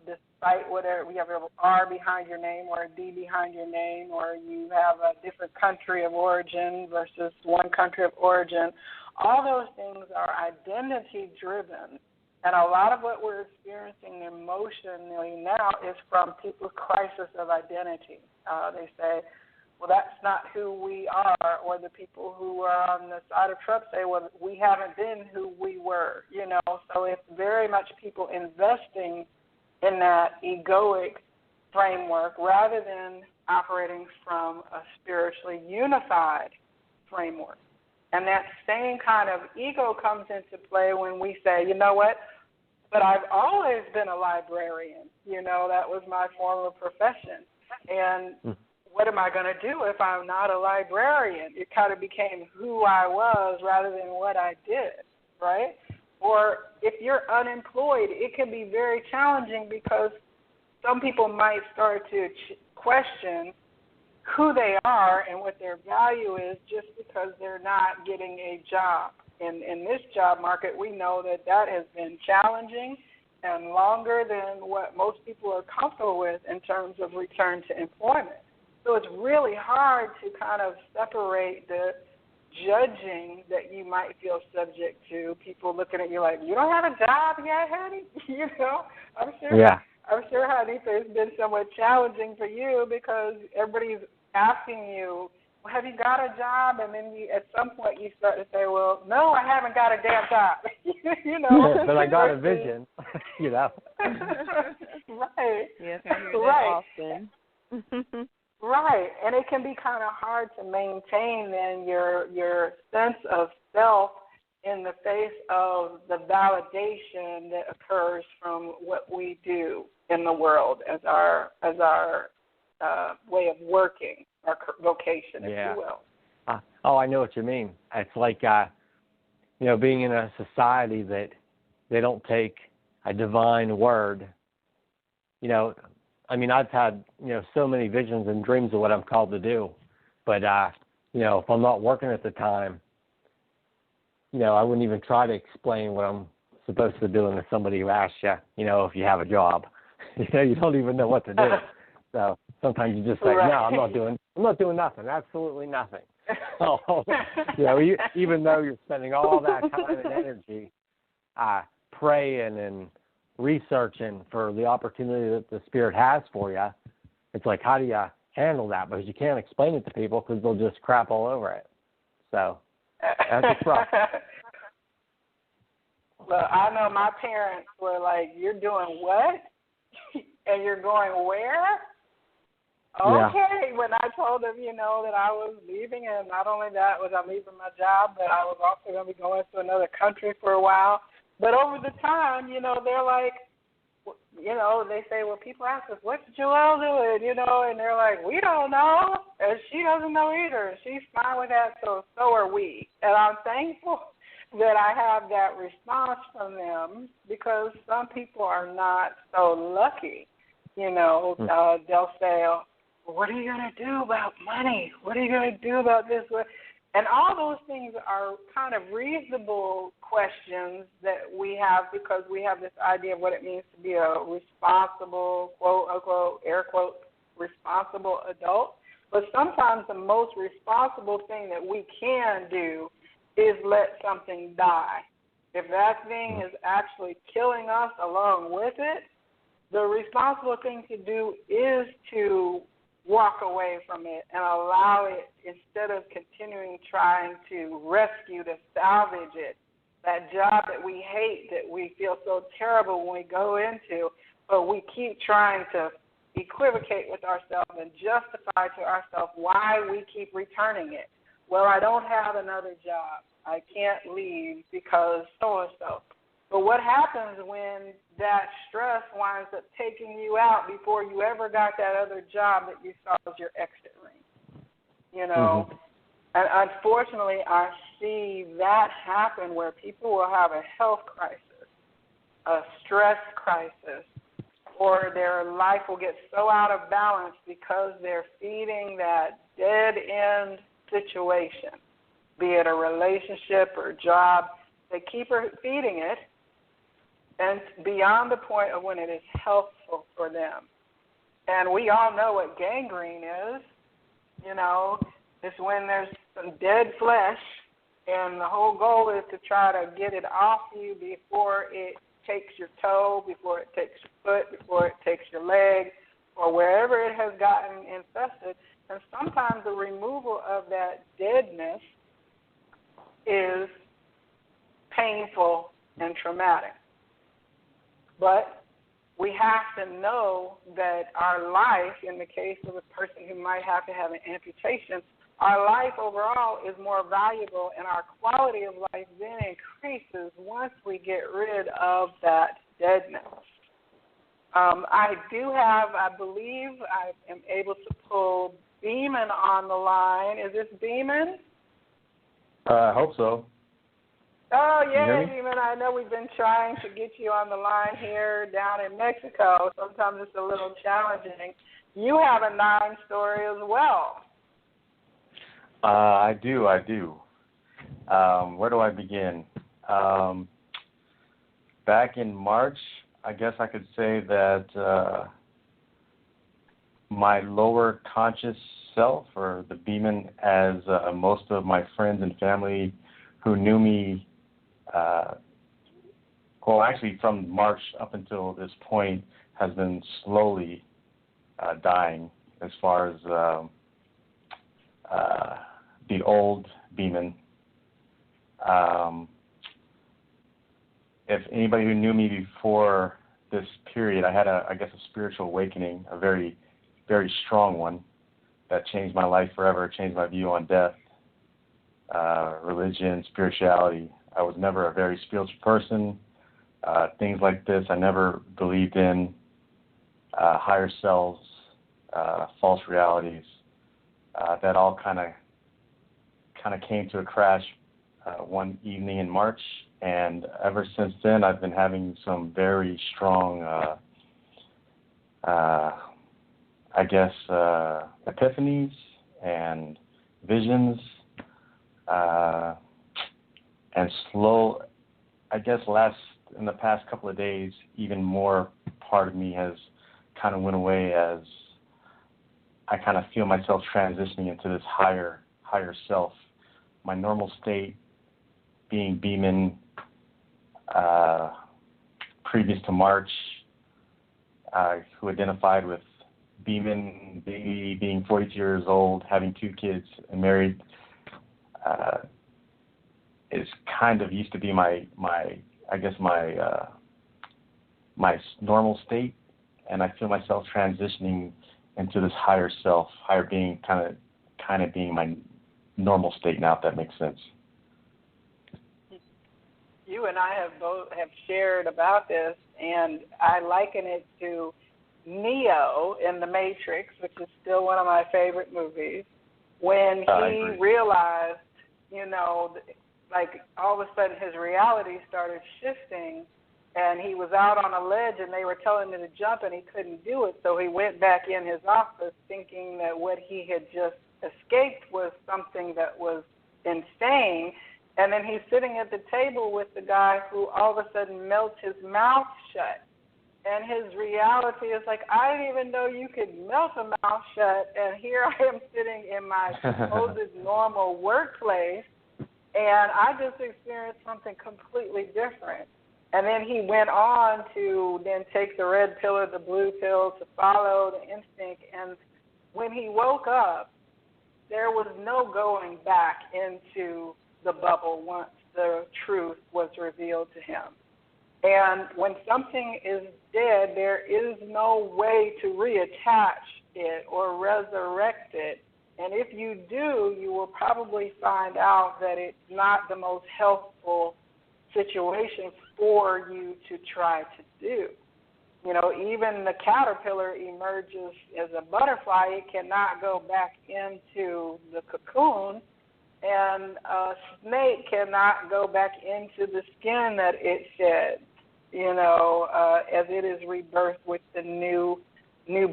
despite whatever, you have an R behind your name or a D behind your name, or you have a different country of origin versus one country of origin. All those things are identity-driven, and a lot of what we're experiencing emotionally now is from people's crisis of identity. They say, well, that's not who we are, or the people who are on the side of Trump say, well, we haven't been who we were, you know. So it's very much people investing in that egoic framework rather than operating from a spiritually unified framework. And that same kind of ego comes into play when we say, you know what, but I've always been a librarian. You know, that was my former profession. And what am I going to do if I'm not a librarian? It kind of became who I was rather than what I did, right? Or if you're unemployed, it can be very challenging because some people might start to question who they are and what their value is just because they're not getting a job. In this job market, we know that that has been challenging and longer than what most people are comfortable with in terms of return to employment. So it's really hard to kind of separate the judging that you might feel subject to, people looking at you like, you don't have a job yet, honey? You know, I'm sure, honey, it's been somewhat challenging for you because everybody's asking you, well, have you got a job? And then at some point you start to say, well, no, I haven't got a damn job. You know. But I got a vision, you know. Right. Yes, I hear that often. Right. And it can be kind of hard to maintain then your sense of self in the face of the validation that occurs from what we do in the world as our way of working, our vocation, if you will. I know what you mean. It's like, you know, being in a society that they don't take a divine word. You know, I mean, I've had, you know, so many visions and dreams of what I'm called to do. But, you know, if I'm not working at the time, you know, I wouldn't even try to explain what I'm supposed to do to somebody who asks you, you know, if you have a job. You know, you don't even know what to do. So sometimes you just say, no, I'm not doing nothing, absolutely nothing. So, you know, even though you're spending all that time and energy praying and researching for the opportunity that the Spirit has for you, it's like, how do you handle that? Because you can't explain it to people because they'll just crap all over it. So that's a problem. Well, I know my parents were like, you're doing what? And you're going where? Okay, when I told them, you know, that I was leaving, and not only that was I leaving my job, but I was also going to be going to another country for a while. But over the time, you know, they're like, you know, they say, well, people ask us, what's Joelle doing, you know, and they're like, we don't know, and she doesn't know either. She's fine with that, so are we. And I'm thankful that I have that response from them because some people are not so lucky. You know, they'll say, what are you going to do about money? What are you going to do about this? And all those things are kind of reasonable questions that we have because we have this idea of what it means to be a responsible, quote, unquote, air quote, responsible adult. But sometimes the most responsible thing that we can do is let something die. If that thing is actually killing us along with it, the responsible thing to do is to walk away from it and allow it, instead of continuing trying to rescue, to salvage it, that job that we hate, that we feel so terrible when we go into, but we keep trying to equivocate with ourselves and justify to ourselves why we keep returning it. Well, I don't have another job. I can't leave because so-and-so. But what happens when that stress winds up taking you out before you ever got that other job that you saw as your exit ring? You know, and unfortunately I see that happen where people will have a health crisis, a stress crisis, or their life will get so out of balance because they're feeding that dead-end situation, be it a relationship or job. They keep feeding it, and beyond the point of when it is helpful for them. And we all know what gangrene is. You know, it's when there's some dead flesh, and the whole goal is to try to get it off you before it takes your toe, before it takes your foot, before it takes your leg, or wherever it has gotten infested. And sometimes the removal of that deadness is painful and traumatic. But we have to know that our life, in the case of a person who might have to have an amputation, our life overall is more valuable, and our quality of life then increases once we get rid of that deadness. I believe I am able to pull Beeman on the line. Is this Beeman? I hope so. Oh, yeah, Beeman. I know we've been trying to get you on the line here down in Mexico. Sometimes it's a little challenging. You have a 9 story as well. I do. Where do I begin? Back in March, I guess I could say that my lower conscious self, or the Beeman, as most of my friends and family who knew me, actually from March up until this point, has been slowly dying as far as the old Beeman. If anybody who knew me before this period, I had a spiritual awakening, a very, very strong one that changed my life forever, changed my view on death, religion, spirituality. I was never a very spiritual person. Things like this I never believed in. Higher selves, false realities. That all kind of came to a crash one evening in March, and ever since then I've been having some very strong, epiphanies and visions, and slow, in the past couple of days, even more part of me has kind of went away as I kind of feel myself transitioning into this higher self. My normal state being Beeman, previous to March, who identified with Beeman, baby, being 42 years old, having 2 kids, and married, is kind of used to be my normal state, and I feel myself transitioning into this higher self, higher being, kind of being my normal state now, if that makes sense. You and I have shared about this, and I liken it to Neo in The Matrix, which is still one of my favorite movies, when he realized, like all of a sudden his reality started shifting, and he was out on a ledge and they were telling him to jump and he couldn't do it, so he went back in his office thinking that what he had just escaped was something that was insane, and then he's sitting at the table with the guy who all of a sudden melts his mouth shut. And his reality is like, I didn't even know you could melt a mouth shut, and here I am sitting in my supposed normal workplace, and I just experienced something completely different. And then he went on to then take the red pill or the blue pill to follow the instinct, and when he woke up, there was no going back into the bubble once the truth was revealed to him. And when something is dead, there is no way to reattach it or resurrect it. And if you do, you will probably find out that it's not the most healthful situation for you to try to do. Even the caterpillar emerges as a butterfly. It cannot go back into the cocoon, and a snake cannot go back into the skin that it shed, as it is rebirthed with the new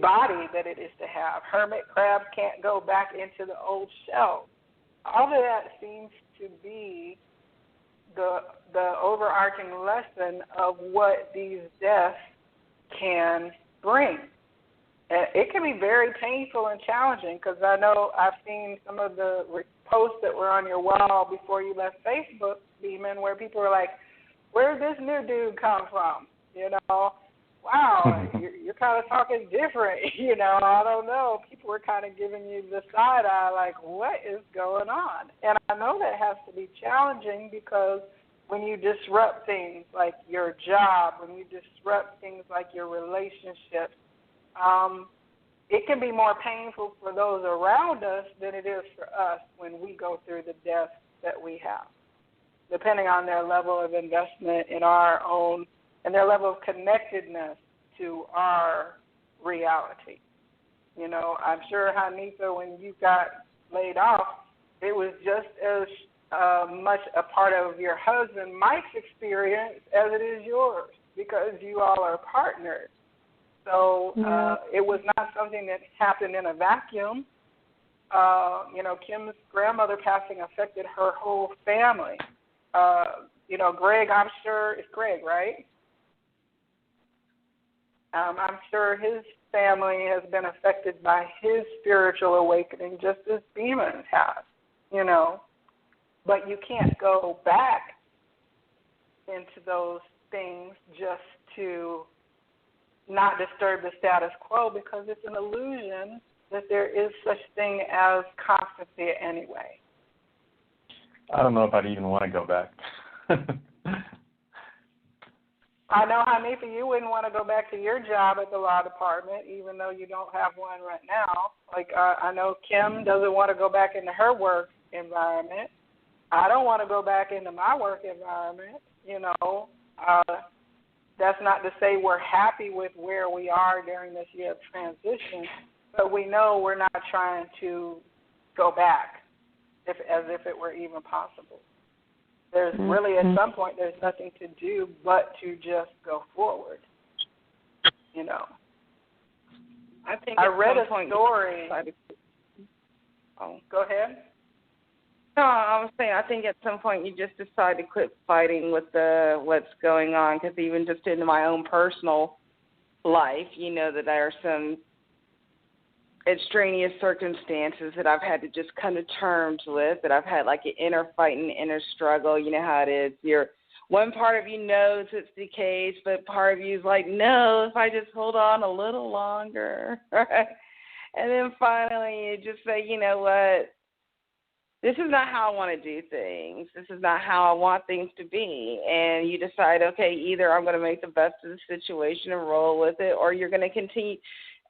body that it is to have. Hermit crabs can't go back into the old shell. All of that seems to be the overarching lesson of what these deaths can bring. And it can be very painful and challenging, because I know I've seen some of the posts that were on your wall before you left Facebook, Beeman, where people were like, where did this new dude come from? Wow, you're kind of talking different, I don't know. People were kind of giving you the side eye, like, what is going on? And I know that has to be challenging, because when you disrupt things like your job, when you disrupt things like your relationships, it can be more painful for those around us than it is for us when we go through the death that we have, depending on their level of investment in our own and their level of connectedness to our reality. You know, I'm sure, Hanifa, when you got laid off, it was just as much a part of your husband Mike's experience as it is yours, because you all are partners. So it was not something that happened in a vacuum. You know, Kim's grandmother passing affected her whole family. You know, Greg, I'm sure, it's Greg, right? I'm sure his family has been affected by his spiritual awakening just as demons have, you know. But you can't go back into those things just to not disturb the status quo, because it's an illusion that there is such thing as constancy anyway. I don't know if I'd even want to go back. I know, Hanifa, you wouldn't want to go back to your job at the law department, even though you don't have one right now. Like, I know Kim doesn't want to go back into her work environment. I don't want to go back into my work environment, you know. That's not to say we're happy with where we are during this year of transition, but we know we're not trying to go back as if it were even possible. There's really, at some point, there's nothing to do but to just go forward, you know. I read a story. Go ahead. No, I was saying, I think at some point you just decide to quit fighting with what's going on, because even just in my own personal life, you know that there are some extraneous circumstances that I've had to just come to terms with, that I've had like an inner fight and inner struggle. You know how it is. One part of you knows it's the case, but part of you is like, no, if I just hold on a little longer. Right? And then finally you just say, you know what? This is not how I want to do things. This is not how I want things to be. And you decide, okay, either I'm going to make the best of the situation and roll with it, or you're going to continue.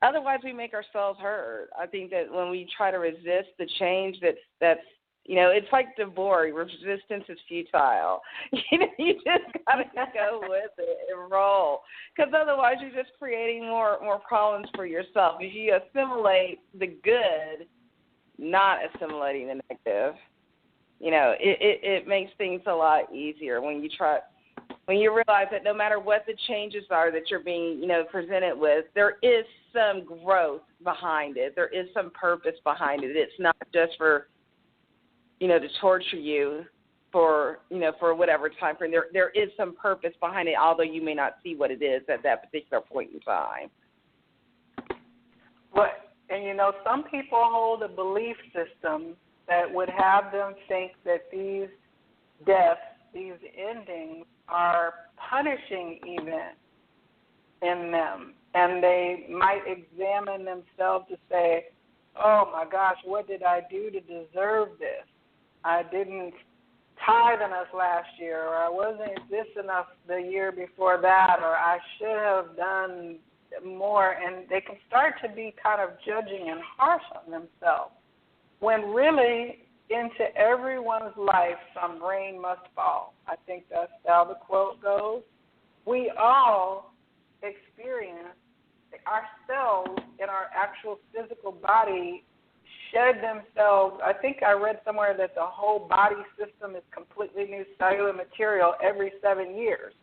Otherwise, we make ourselves hurt. I think that when we try to resist the change that's you know, it's like Deborah, resistance is futile. You know, you just got to go with it and roll, because otherwise you're just creating more problems for yourself. If you assimilate the good, not assimilating the negative, you know, it makes things a lot easier when you realize that no matter what the changes are that you're being, you know, presented with, there is some growth behind it. There is some purpose behind it. It's not just for, you know, to torture you for, you know, for whatever time frame. There is some purpose behind it, although you may not see what it is at that particular point in time. And, you know, some people hold a belief system that would have them think that these deaths, these endings, are punishing events in them. And they might examine themselves to say, oh, my gosh, what did I do to deserve this? I didn't tithe enough last year, or I wasn't this enough the year before that, or I should have done more. And they can start to be kind of judging and harsh on themselves, when really into everyone's life some rain must fall. I think that's how the quote goes. We all experience ourselves in our actual physical body shed themselves. I think I read somewhere that the whole body system is completely new cellular material every 7 years.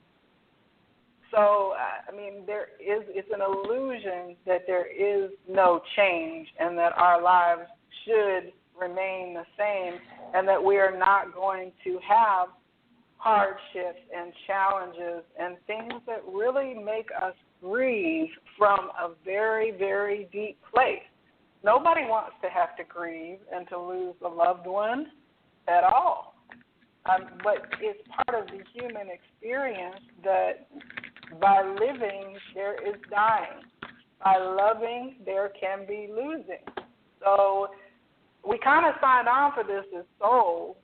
So, I mean, it's an illusion that there is no change and that our lives should remain the same, and that we are not going to have hardships and challenges and things that really make us grieve from a very, very deep place. Nobody wants to have to grieve and to lose a loved one at all. But it's part of the human experience that by living, there is dying. By loving, there can be losing. So we kind of signed on for this as souls,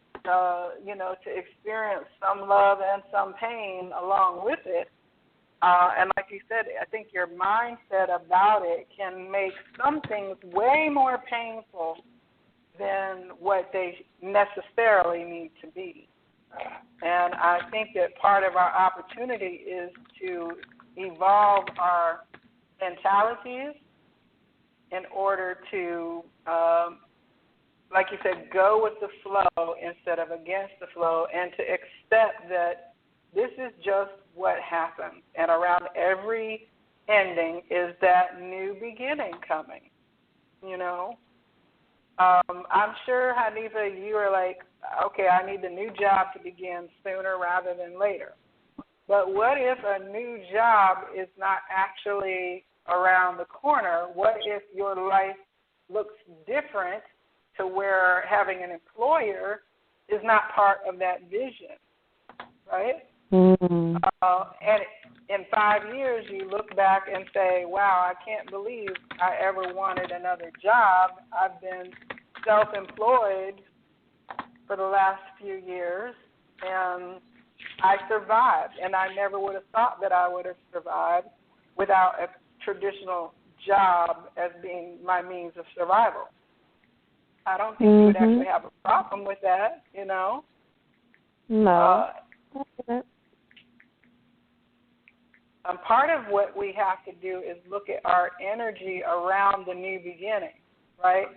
you know, to experience some love and some pain along with it. And like you said, I think your mindset about it can make some things way more painful than what they necessarily need to be. And I think that part of our opportunity is to evolve our mentalities in order to, like you said, go with the flow instead of against the flow, and to accept that this is just what happens. And around every ending is that new beginning coming, you know. I'm sure, Hanifa, you are like, okay, I need the new job to begin sooner rather than later. But what if a new job is not actually around the corner? What if your life looks different to where having an employer is not part of that vision, right? Mm-hmm. And in 5 years, you look back and say, wow, I can't believe I ever wanted another job. I've been self-employed for the last few years, and I survived. And I never would have thought that I would have survived without a traditional job as being my means of survival. I don't think you would actually have a problem with that, you know? No. Part of what we have to do is look at our energy around the new beginning, right?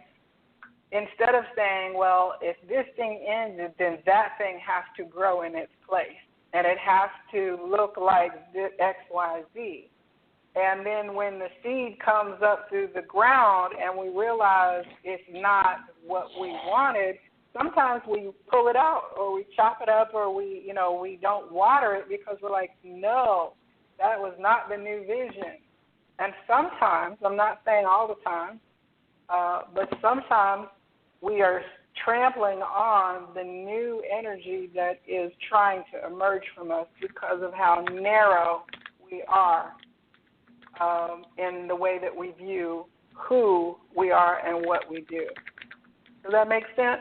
Instead of saying, well, if this thing ended, then that thing has to grow in its place, and it has to look like X, Y, Z. And then when the seed comes up through the ground and we realize it's not what we wanted, sometimes we pull it out or we chop it up or we don't water it because we're like, no, that was not the new vision. And sometimes, I'm not saying all the time, but sometimes we are trampling on the new energy that is trying to emerge from us because of how narrow we are in the way that we view who we are and what we do. Does that make sense?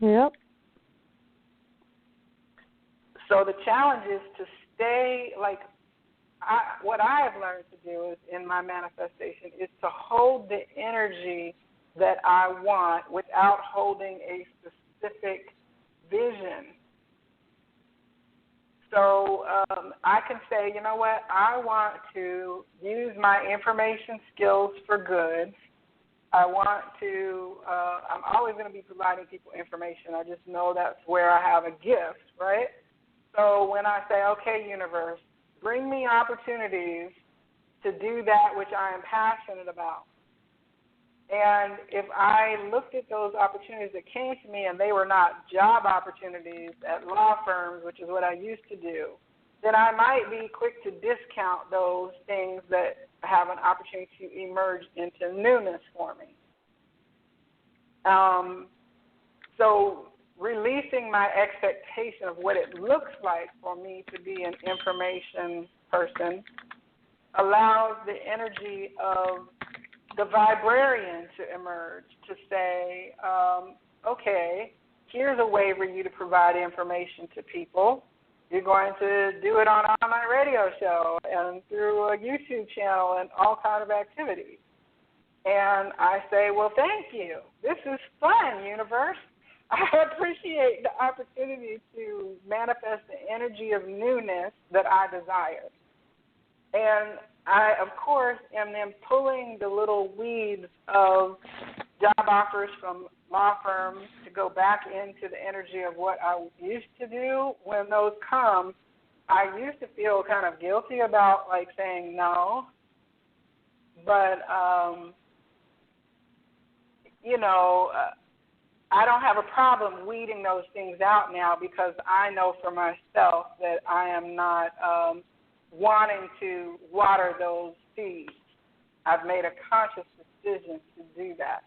Yep. So the challenge is to stay, what I have learned to do is in my manifestation is to hold the energy that I want without holding a specific vision. So I can say, you know what, I want to use my information skills for good. I want to, I'm always going to be providing people information. I just know that's where I have a gift, right? So when I say, okay, universe, bring me opportunities to do that which I am passionate about. And if I looked at those opportunities that came to me and they were not job opportunities at law firms, which is what I used to do, then I might be quick to discount those things that have an opportunity to emerge into newness for me. So releasing my expectation of what it looks like for me to be an information person allows the energy of the Viberarian to emerge, to say, okay, here's a way for you to provide information to people. You're going to do it on an online radio show and through a YouTube channel and all kinds of activities. And I say, well, thank you. This is fun, universe. I appreciate the opportunity to manifest the energy of newness that I desire. And I, of course, am then pulling the little weeds of job offers from law firms to go back into the energy of what I used to do. When those come, I used to feel kind of guilty about, saying no. But, I don't have a problem weeding those things out now because I know for myself that I am not wanting to water those seeds. I've made a conscious decision to do that.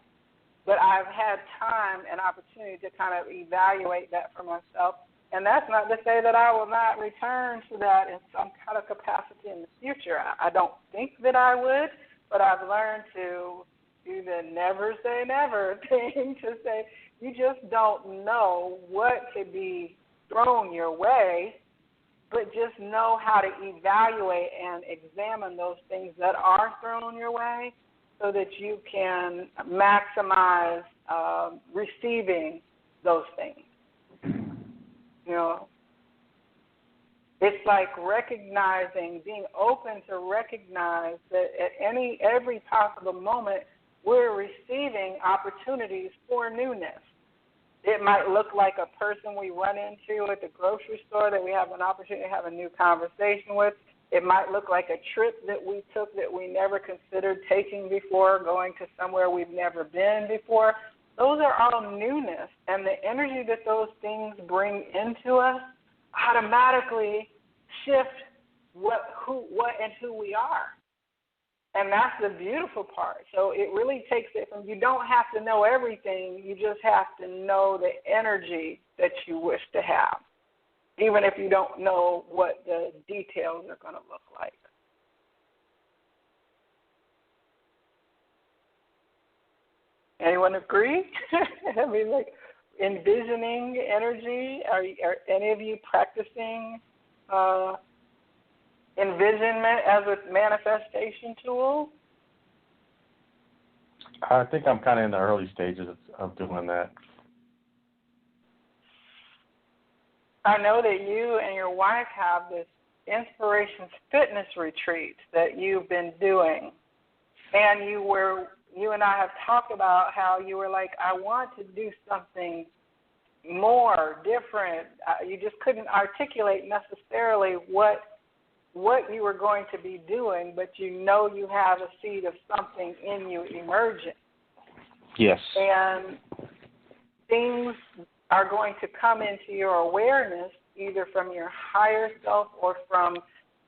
But I've had time and opportunity to kind of evaluate that for myself. And that's not to say that I will not return to that in some kind of capacity in the future. I don't think that I would, but I've learned to do the never say never thing, to say you just don't know what could be thrown your way but just know how to evaluate and examine those things that are thrown your way so that you can maximize receiving those things. You know, it's like recognizing, being open to recognize that at every possible moment we're receiving opportunities for newness. It might look like a person we run into at the grocery store that we have an opportunity to have a new conversation with. It might look like a trip that we took that we never considered taking before, going to somewhere we've never been before. Those are all newness, and the energy that those things bring into us automatically shift what and who we are. And that's the beautiful part. So it really takes it from, you don't have to know everything, you just have to know the energy that you wish to have, even if you don't know what the details are going to look like. Anyone agree? I mean, like envisioning energy, are any of you practicing envisionment as a manifestation tool? I think I'm kind of in the early stages of doing that. I know that you and your wife have this Inspirations Fitness retreat that you've been doing, and you and I have talked about how you were like, I want to do something more different. You just couldn't articulate necessarily what you were going to be doing, but you know you have a seed of something in you emerging. Yes. And things are going to come into your awareness either from your higher self or from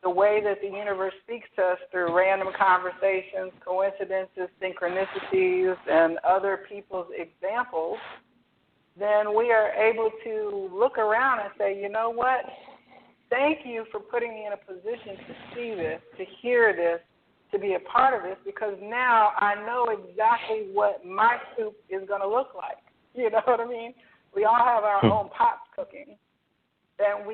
the way that the universe speaks to us through random conversations, coincidences, synchronicities, and other people's examples. Then we are able to look around and say, you know what? Thank you for putting me in a position to see this, to hear this, to be a part of this, because now I know exactly what my soup is going to look like. You know what I mean? We all have our own pots cooking, and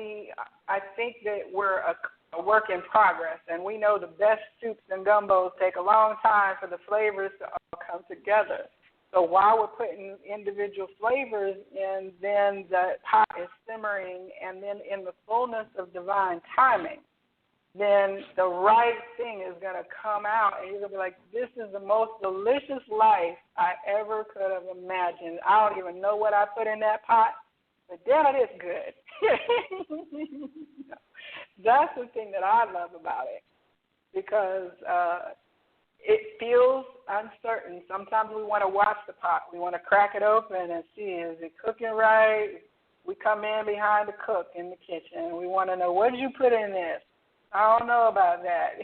I think that we're a work in progress, and we know the best soups and gumbos take a long time for the flavors to all come together. So while we're putting individual flavors in, then the pot is simmering, and then in the fullness of divine timing, then the right thing is going to come out, and you're going to be like, this is the most delicious life I ever could have imagined. I don't even know what I put in that pot, but damn it, it's good. That's the thing that I love about it, because it feels uncertain. Sometimes we want to watch the pot. We want to crack it open and see, is it cooking right? We come in behind the cook in the kitchen. We want to know, what did you put in this? I don't know about that.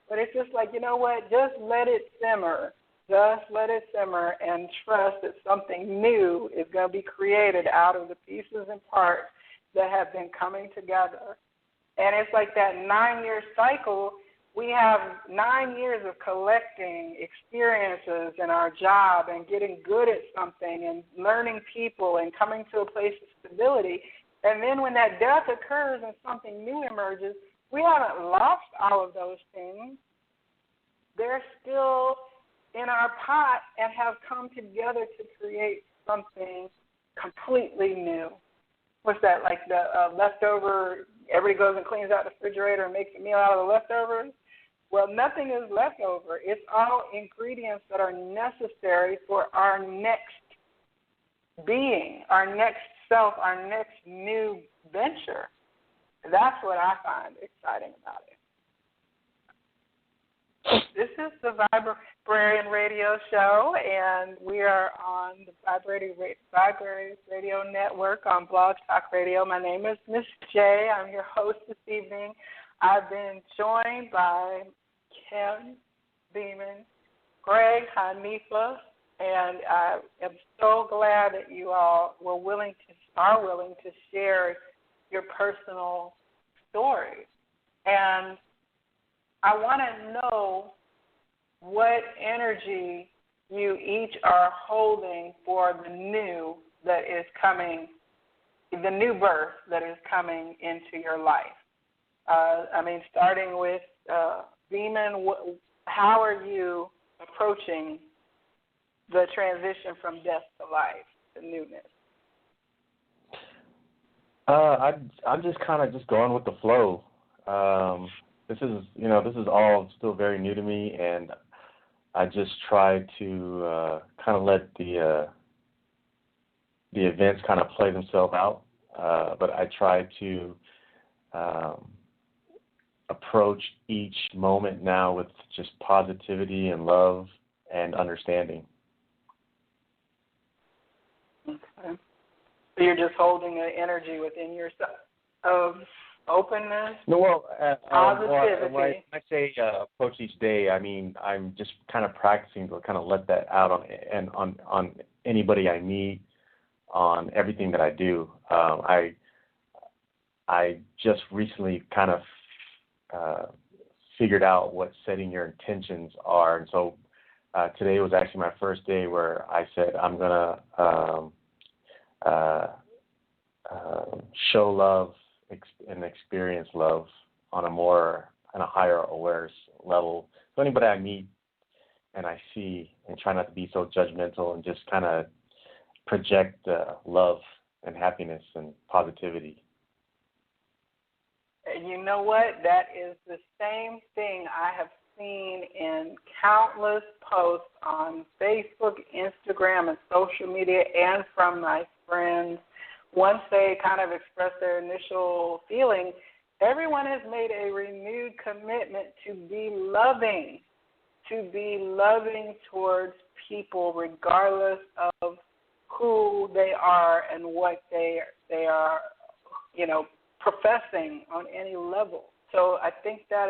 But it's just like, you know what, just let it simmer. Just let it simmer and trust that something new is going to be created out of the pieces and parts that have been coming together. And it's like that 9-year cycle. We have 9 years of collecting experiences in our job and getting good at something and learning people and coming to a place of stability. And then when that death occurs and something new emerges, we haven't lost all of those things. They're still in our pot and have come together to create something completely new. What's that, like the leftover, everybody goes and cleans out the refrigerator and makes a meal out of the leftovers? Well, nothing is left over. It's all ingredients that are necessary for our next being, our next self, our next new venture. That's what I find exciting about it. This is the Viberarian Radio Show, and we are on the Viberarian Radio Network on Blog Talk Radio. My name is Miss J. I'm your host this evening. I've been joined by Kim Beeman, Greg, Hanifa, and I am so glad that you all are willing to share your personal stories. And I want to know what energy you each are holding for the new that is coming, the new birth that is coming into your life. Starting with Beeman, how are you approaching the transition from death to life, to newness? I'm just kind of just going with the flow. This is all still very new to me, and I just try to kind of let the events kind of play themselves out. But I try to approach each moment now with just positivity and love and understanding. Okay. So you're just holding an energy within yourself of openness, positivity. When I say approach each day, I mean I'm just kind of practicing to kind of let that out on anybody I meet, on everything that I do. I just recently kind of figured out what setting your intentions are, and so today was actually my first day where I said I'm gonna show love and experience love on a higher awareness level. So anybody I meet and I see, and try not to be so judgmental and just kind of project love and happiness and positivity. And you know what? That is the same thing I have seen in countless posts on Facebook, Instagram, and social media, and from my friends. Once they kind of express their initial feeling, everyone has made a renewed commitment to be loving towards people regardless of who they are and what they are, professing on any level. So I think that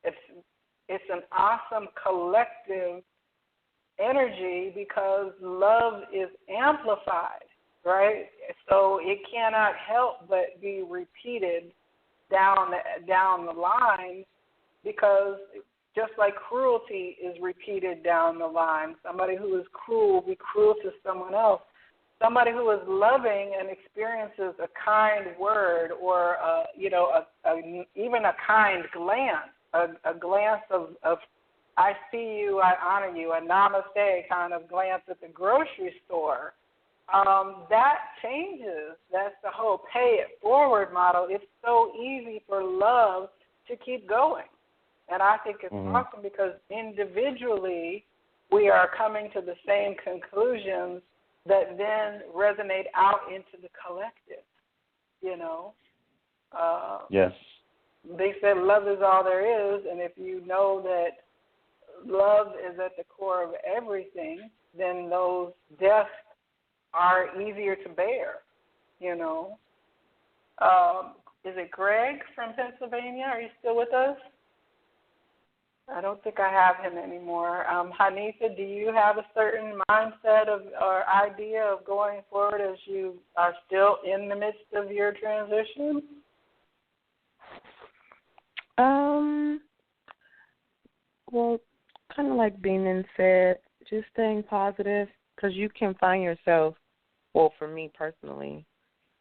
it's an awesome collective energy because love is amplified, right? So it cannot help but be repeated down the line, because just like cruelty is repeated down the line, somebody who is cruel will be cruel to someone else. Somebody who is loving and experiences a kind word or even a kind glance, a glance of I see you, I honor you, a namaste kind of glance at the grocery store, that changes. That's the whole pay it forward model. It's so easy for love to keep going. And I think it's awesome because individually we are coming to the same conclusions that then resonate out into the collective, Yes. They said love is all there is, and if you know that love is at the core of everything, then those deaths are easier to bear, Is it Greg from Pennsylvania? Are you still with us? I don't think I have him anymore. Hanisa, do you have a certain mindset or idea of going forward as you are still in the midst of your transition? Well, kind of like Beeman said, just staying positive, because you can find yourself, well, for me personally,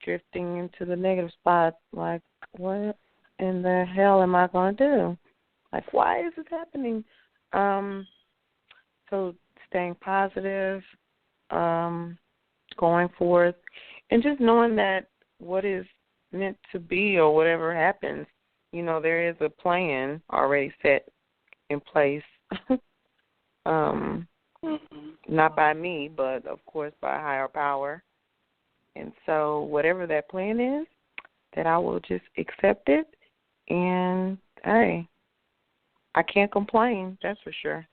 drifting into the negative spot, like, what in the hell am I going to do? Like, why is this happening? So staying positive, going forth, and just knowing that what is meant to be or whatever happens, there is a plan already set in place, not by me, but, of course, by a higher power. And so whatever that plan is, that I will just accept it, and, hey, I can't complain, that's for sure.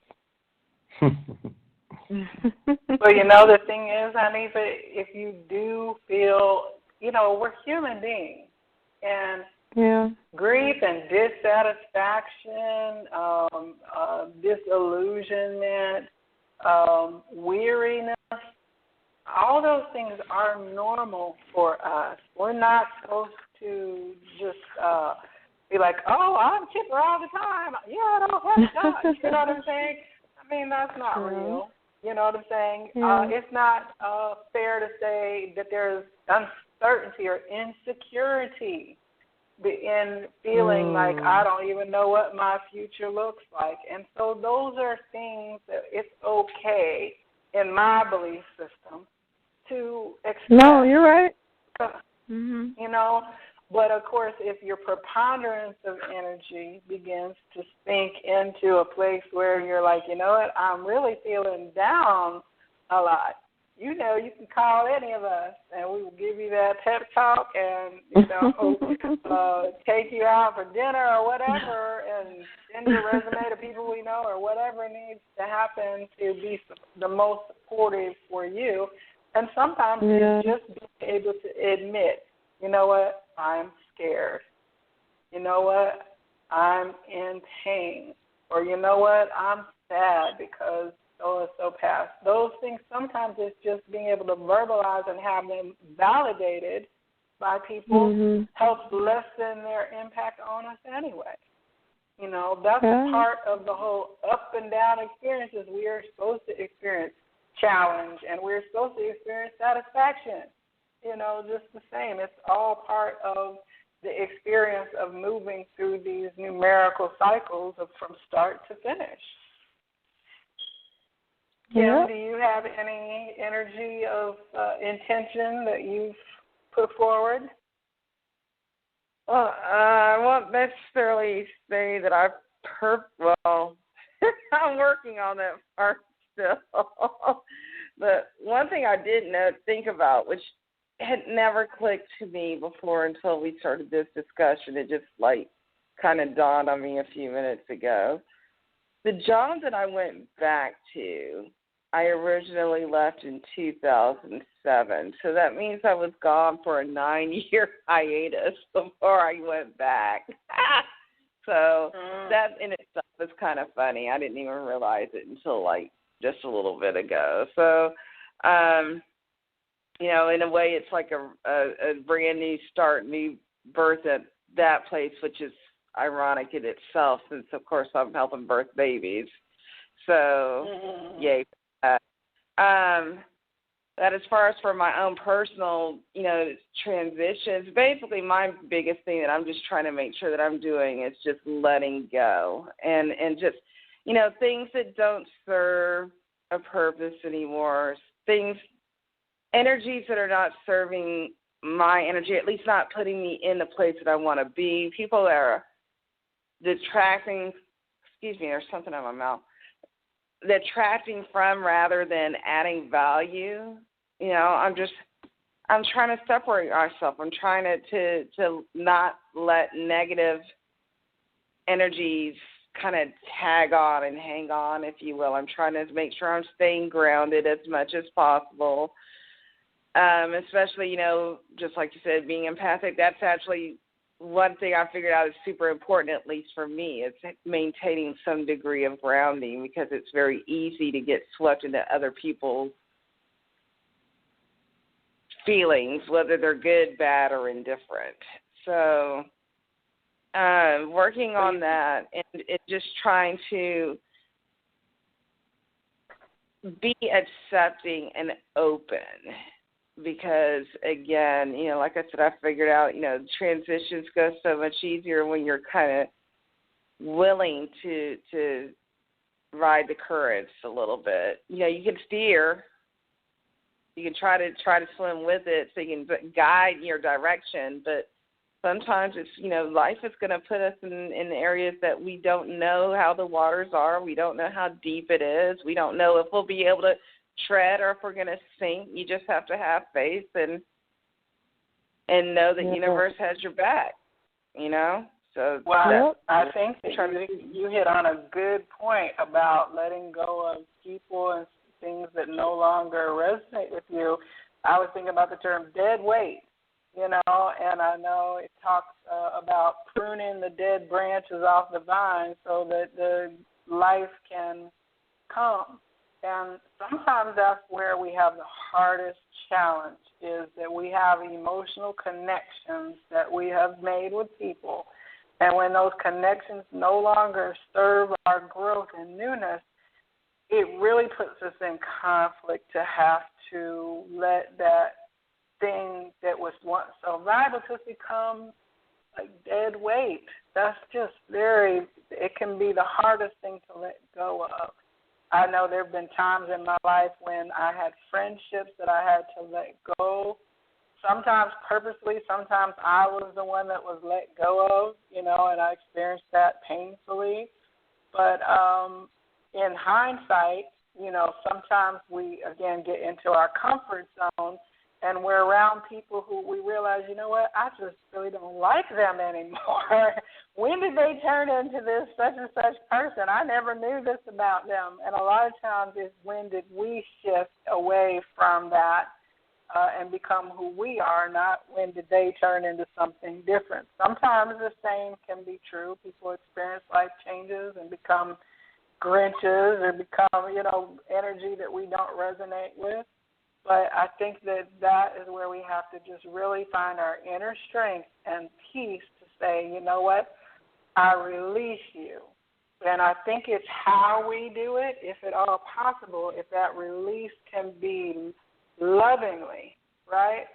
Well, the thing is, honey, if you do feel, we're human beings, and grief and dissatisfaction, disillusionment, weariness, all those things are normal for us. We're not supposed to just be like, oh, I'm chipper all the time. Yeah, I don't have God. You know what I'm saying? I mean, that's not real. You know what I'm saying? It's not fair to say that there's uncertainty or insecurity. in feeling like I don't even know what my future looks like. And so those are things that it's okay in my belief system to expect. No, you're right. You know, but of course, if your preponderance of energy begins to sink into a place where you're like, you know what, I'm really feeling down a lot. You know, you can call any of us, and we will give you that pep talk and, you know, take you out for dinner or whatever and send your resume to people we know or whatever needs to happen to be the most supportive for you. And sometimes you just be able to admit, you know what, I'm scared. You know what, I'm in pain. Or you know what, I'm sad because so passed. Those things sometimes it's just being able to verbalize and have them validated by people helps lessen their impact on us anyway. You know, that's part of the whole up and down experiences. We are supposed to experience challenge and we're supposed to experience satisfaction. You know, just the same. It's all part of the experience of moving through these numerical cycles from start to finish. Kim, do you have any energy of intention that you've put forward? Well, I won't necessarily say that I'm working on that part still. But one thing I did think about, which had never clicked to me before until we started this discussion, it just kind of dawned on me a few minutes ago. The job that I went back to, I originally left in 2007, so that means I was gone for a 9-year hiatus before I went back. So that in itself is kind of funny. I didn't even realize it until just a little bit ago. So, you know, in a way, it's like a brand new start, new birth at that place, which is ironic in itself, since of course I'm helping birth babies. So, yay. That as far as for my own personal, you know, transitions, basically my biggest thing that I'm just trying to make sure that I'm doing is just letting go and just, you know, things that don't serve a purpose anymore, energies that are not serving my energy, at least not putting me in the place that I want to be, people that are detracting, there's something in my mouth, detracting from rather than adding value. You know, I'm trying to separate myself. I'm trying to not let negative energies kind of tag on and hang on, if you will. I'm trying to make sure I'm staying grounded as much as possible. Especially, you know, just like you said, being empathic, that's actually one thing I figured out is super important, at least for me. It's maintaining some degree of grounding because it's very easy to get swept into other people's feelings, whether they're good, bad, or indifferent. So working on that and just trying to be accepting and open. Because, again, you know, like I said, I figured out, you know, transitions go so much easier when you're kind of willing to ride the currents a little bit. You know, you can steer. You can try to swim with it so you can guide your direction. But sometimes it's, you know, life is going to put us in areas that we don't know how the waters are. We don't know how deep it is. We don't know if we'll be able to tread or if we're going to sink. You just have to have faith and know that the universe has your back, you know? So I think that you hit on a good point about letting go of people and things that no longer resonate with you. I was thinking about the term dead weight, you know, and I know it talks about pruning the dead branches off the vine so that the life can come. And sometimes that's where we have the hardest challenge, is that we have emotional connections that we have made with people. And when those connections no longer serve our growth and newness, it really puts us in conflict to have to let that thing that was once so valuable to us become like dead weight. That's just it can be the hardest thing to let go of. I know there have been times in my life when I had friendships that I had to let go, sometimes purposely, sometimes I was the one that was let go of, and I experienced that painfully. But in hindsight, sometimes we, again, get into our comfort zone and we're around people who we realize, I just really don't like them anymore. When did they turn into this such and such person? I never knew this about them. And a lot of times it's when did we shift away from that and become who we are, not when did they turn into something different. Sometimes the same can be true. People experience life changes and become Grinches or become, energy that we don't resonate with. But I think that is where we have to just really find our inner strength and peace to say, you know what, I release you. And I think it's how we do it, if at all possible, if that release can be lovingly, right?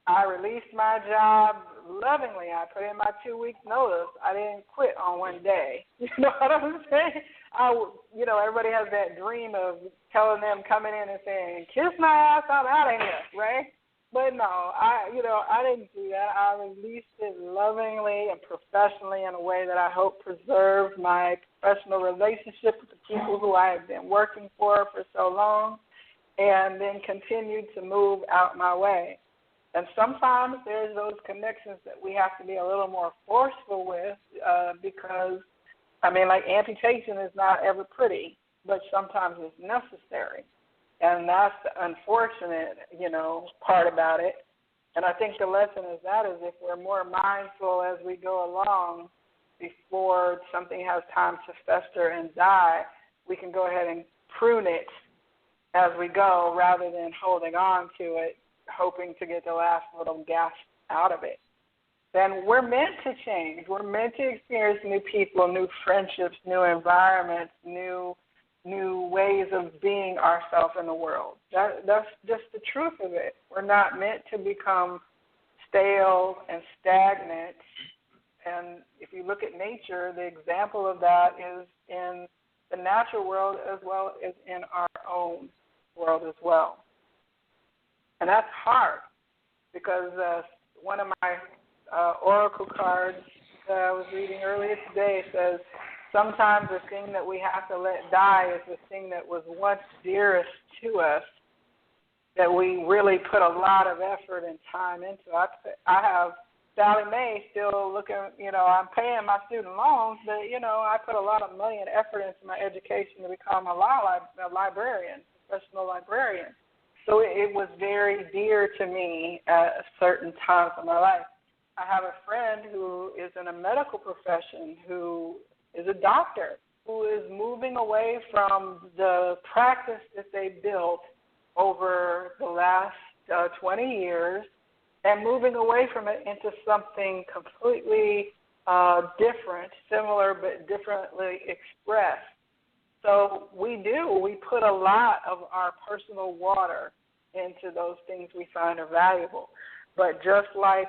I released my job lovingly. I put in my 2 weeks notice. I didn't quit on one day. You know what I'm saying? Everybody has that dream of telling them coming in and saying, kiss my ass, I'm out of here, right? But no, I didn't do that. I released it lovingly and professionally in a way that I hope preserved my professional relationship with the people who I have been working for so long, and then continued to move out my way. And sometimes there's those connections that we have to be a little more forceful with because, like amputation is not ever pretty, but sometimes it's necessary. And that's the unfortunate, part about it. And I think the lesson is if we're more mindful as we go along before something has time to fester and die, we can go ahead and prune it as we go rather than holding on to it, hoping to get the last little gasp out of it. Then we're meant to change. We're meant to experience new people, new friendships, new environments, new ways of being ourselves in the world. That's just the truth of it. We're not meant to become stale and stagnant. And if you look at nature, the example of that is in the natural world as well as in our own world as well. And that's hard because one of my oracle cards that I was reading earlier today says, sometimes the thing that we have to let die is the thing that was once dearest to us, that we really put a lot of effort and time into. I have Sally Mae still looking, I'm paying my student loans, but, I put a lot of money and effort into my education to become a librarian, professional librarian. So it was very dear to me at certain times of my life. I have a friend who is in a medical profession who is a doctor who is moving away from the practice that they built over the last 20 years and moving away from it into something completely different, similar but differently expressed. So we put a lot of our personal water into those things we find are valuable. But just like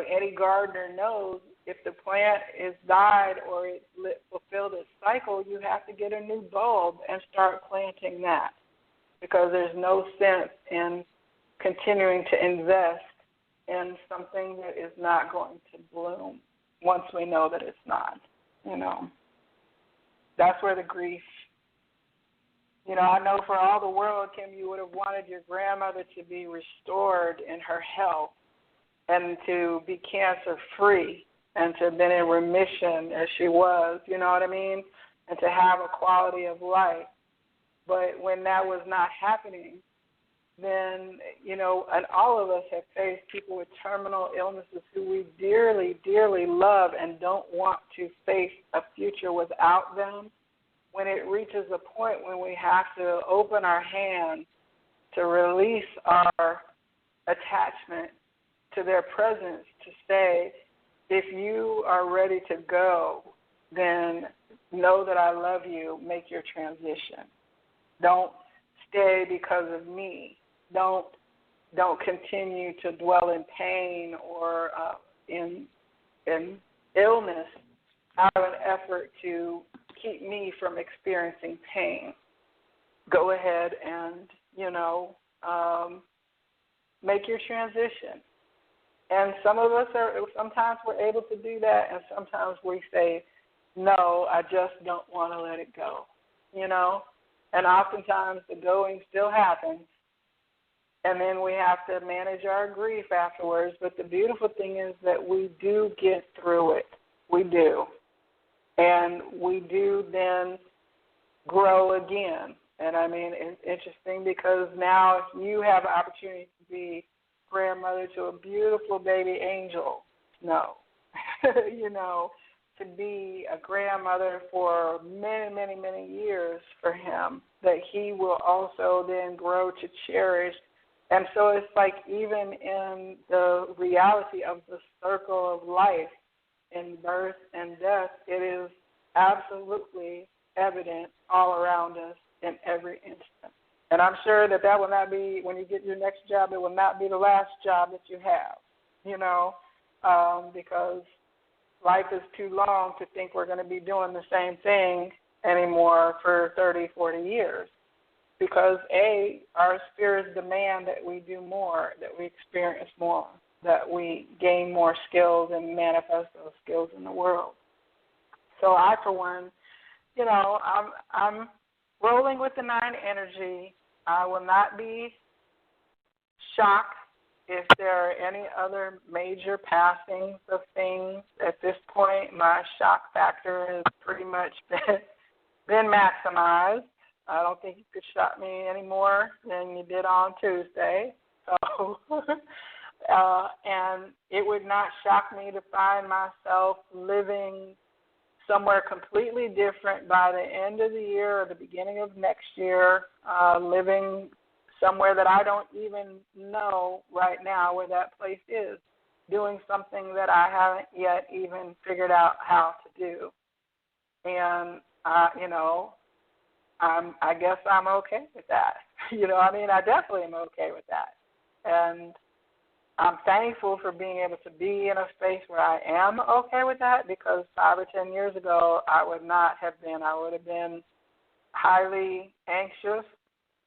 Eddie Gardner knows, if the plant is died or it fulfilled its cycle, you have to get a new bulb and start planting that, because there's no sense in continuing to invest in something that is not going to bloom once we know that it's not, That's where the grief, I know for all the world, Kim, you would have wanted your grandmother to be restored in her health and to be cancer-free and to have been in remission as she was, you know what I mean, and to have a quality of life. But when that was not happening, then, and all of us have faced people with terminal illnesses who we dearly, dearly love and don't want to face a future without them. When it reaches a point when we have to open our hands to release our attachment to their presence, to say, if you are ready to go, then know that I love you, make your transition. Don't stay because of me. Don't continue to dwell in pain or in and illness out of an effort to keep me from experiencing pain. Go ahead and, make your transition. And some of us sometimes we're able to do that, and sometimes we say, no, I just don't want to let it go, And oftentimes the going still happens, and then we have to manage our grief afterwards. But the beautiful thing is that we do get through it. We do. And we do then grow again. And, it's interesting because now if you have an opportunity to be grandmother to a beautiful baby angel, to be a grandmother for many, many, many years for him, that he will also then grow to cherish. And so it's like even in the reality of the circle of life, in birth and death, it is absolutely evident all around us in every instant. And I'm sure that will not be, when you get your next job, it will not be the last job that you have, because life is too long to think we're going to be doing the same thing anymore for 30, 40 years. Because, A, our spirits demand that we do more, that we experience more, that we gain more skills and manifest those skills in the world. So I, for one, I'm rolling with the 9 energy. I will not be shocked if there are any other major passings of things. At this point, my shock factor has pretty much been maximized. I don't think you could shock me any more than you did on Tuesday. So, and it would not shock me to find myself living somewhere completely different by the end of the year or the beginning of next year, living somewhere that I don't even know right now where that place is, doing something that I haven't yet even figured out how to do. And, I guess I'm okay with that. I definitely am okay with that. And I'm thankful for being able to be in a space where I am okay with that, because 5 or 10 years ago I would not have been. I would have been highly anxious,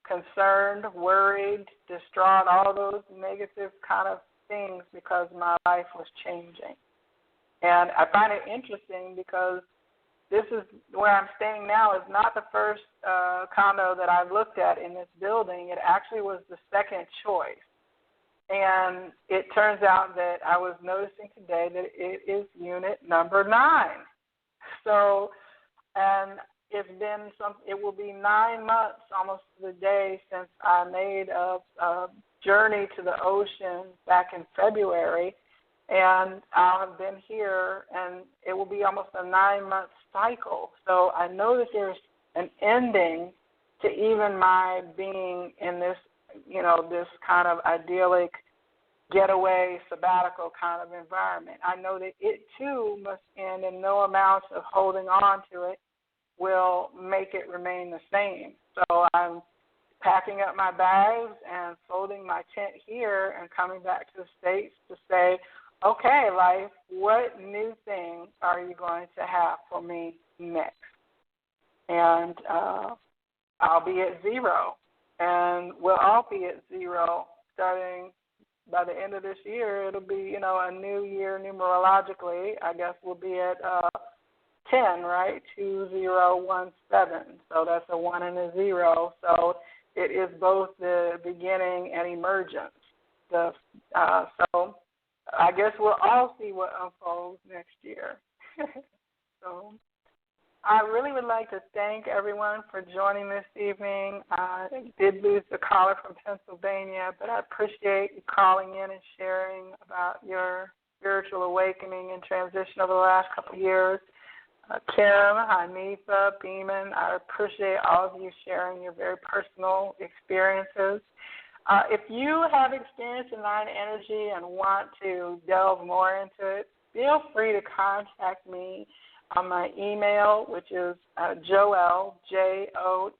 concerned, worried, distraught, all those negative kind of things, because my life was changing. And I find it interesting because this is where I'm staying now is not the first condo that I've looked at in this building. It actually was the second choice. And it turns out that I was noticing today that it is unit number 9. So, and it will be 9 months almost to the day since I made a journey to the ocean back in February. And I'll have been here, and it will be almost a 9-month cycle. So I know that there's an ending to even my being in this, this kind of idyllic getaway, sabbatical kind of environment. I know that it, too, must end, and no amount of holding on to it will make it remain the same. So I'm packing up my bags and folding my tent here and coming back to the States to say, okay, life, what new thing are you going to have for me next? And I'll be at 0, and we'll all be at 0 starting by the end of this year. It'll be, a new year numerologically. I guess we'll be at 10, right? 2017. So that's a 1 and a 0. So it is both the beginning and emergence. So I guess we'll all see what unfolds next year. So I really would like to thank everyone for joining this evening. I did lose the caller from Pennsylvania, but I appreciate you calling in and sharing about your spiritual awakening and transition over the last couple of years. Kim, Hanifa, Beeman, I appreciate all of you sharing your very personal experiences. If you have experienced the 9 energy and want to delve more into it, feel free to contact me on my email, which is Joelle, Joelle,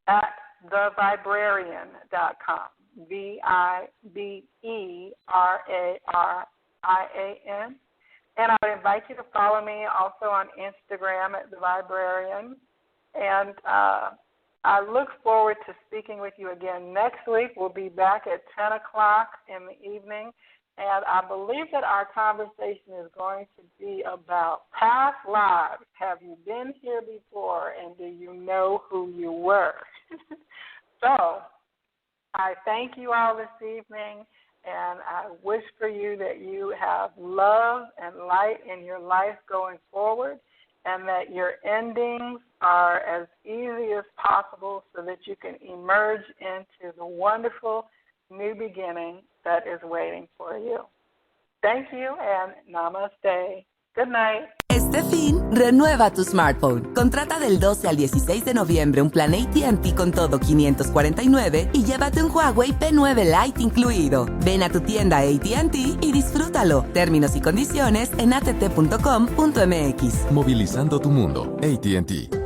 at theviberarian.com, Viberarian, to follow me also on Instagram at the Viberarian. And I look forward to speaking with you again next week. We'll be back at 10 o'clock in the evening. And I believe that our conversation is going to be about past lives. Have you been here before, and do you know who you were? So I thank you all this evening, and I wish for you that you have love and light in your life going forward, and that your endings are as easy as possible so that you can emerge into the wonderful new beginning that is waiting for you. Thank you and namaste. Good night. Este fin, renueva tu smartphone. Contrata del 12 al 16 de noviembre un plan AT&T con todo 549 y llévate un Huawei P9 Lite incluido. Ven a tu tienda AT&T y disfrútalo. Términos y condiciones en att.com.mx. Movilizando tu mundo. AT&T.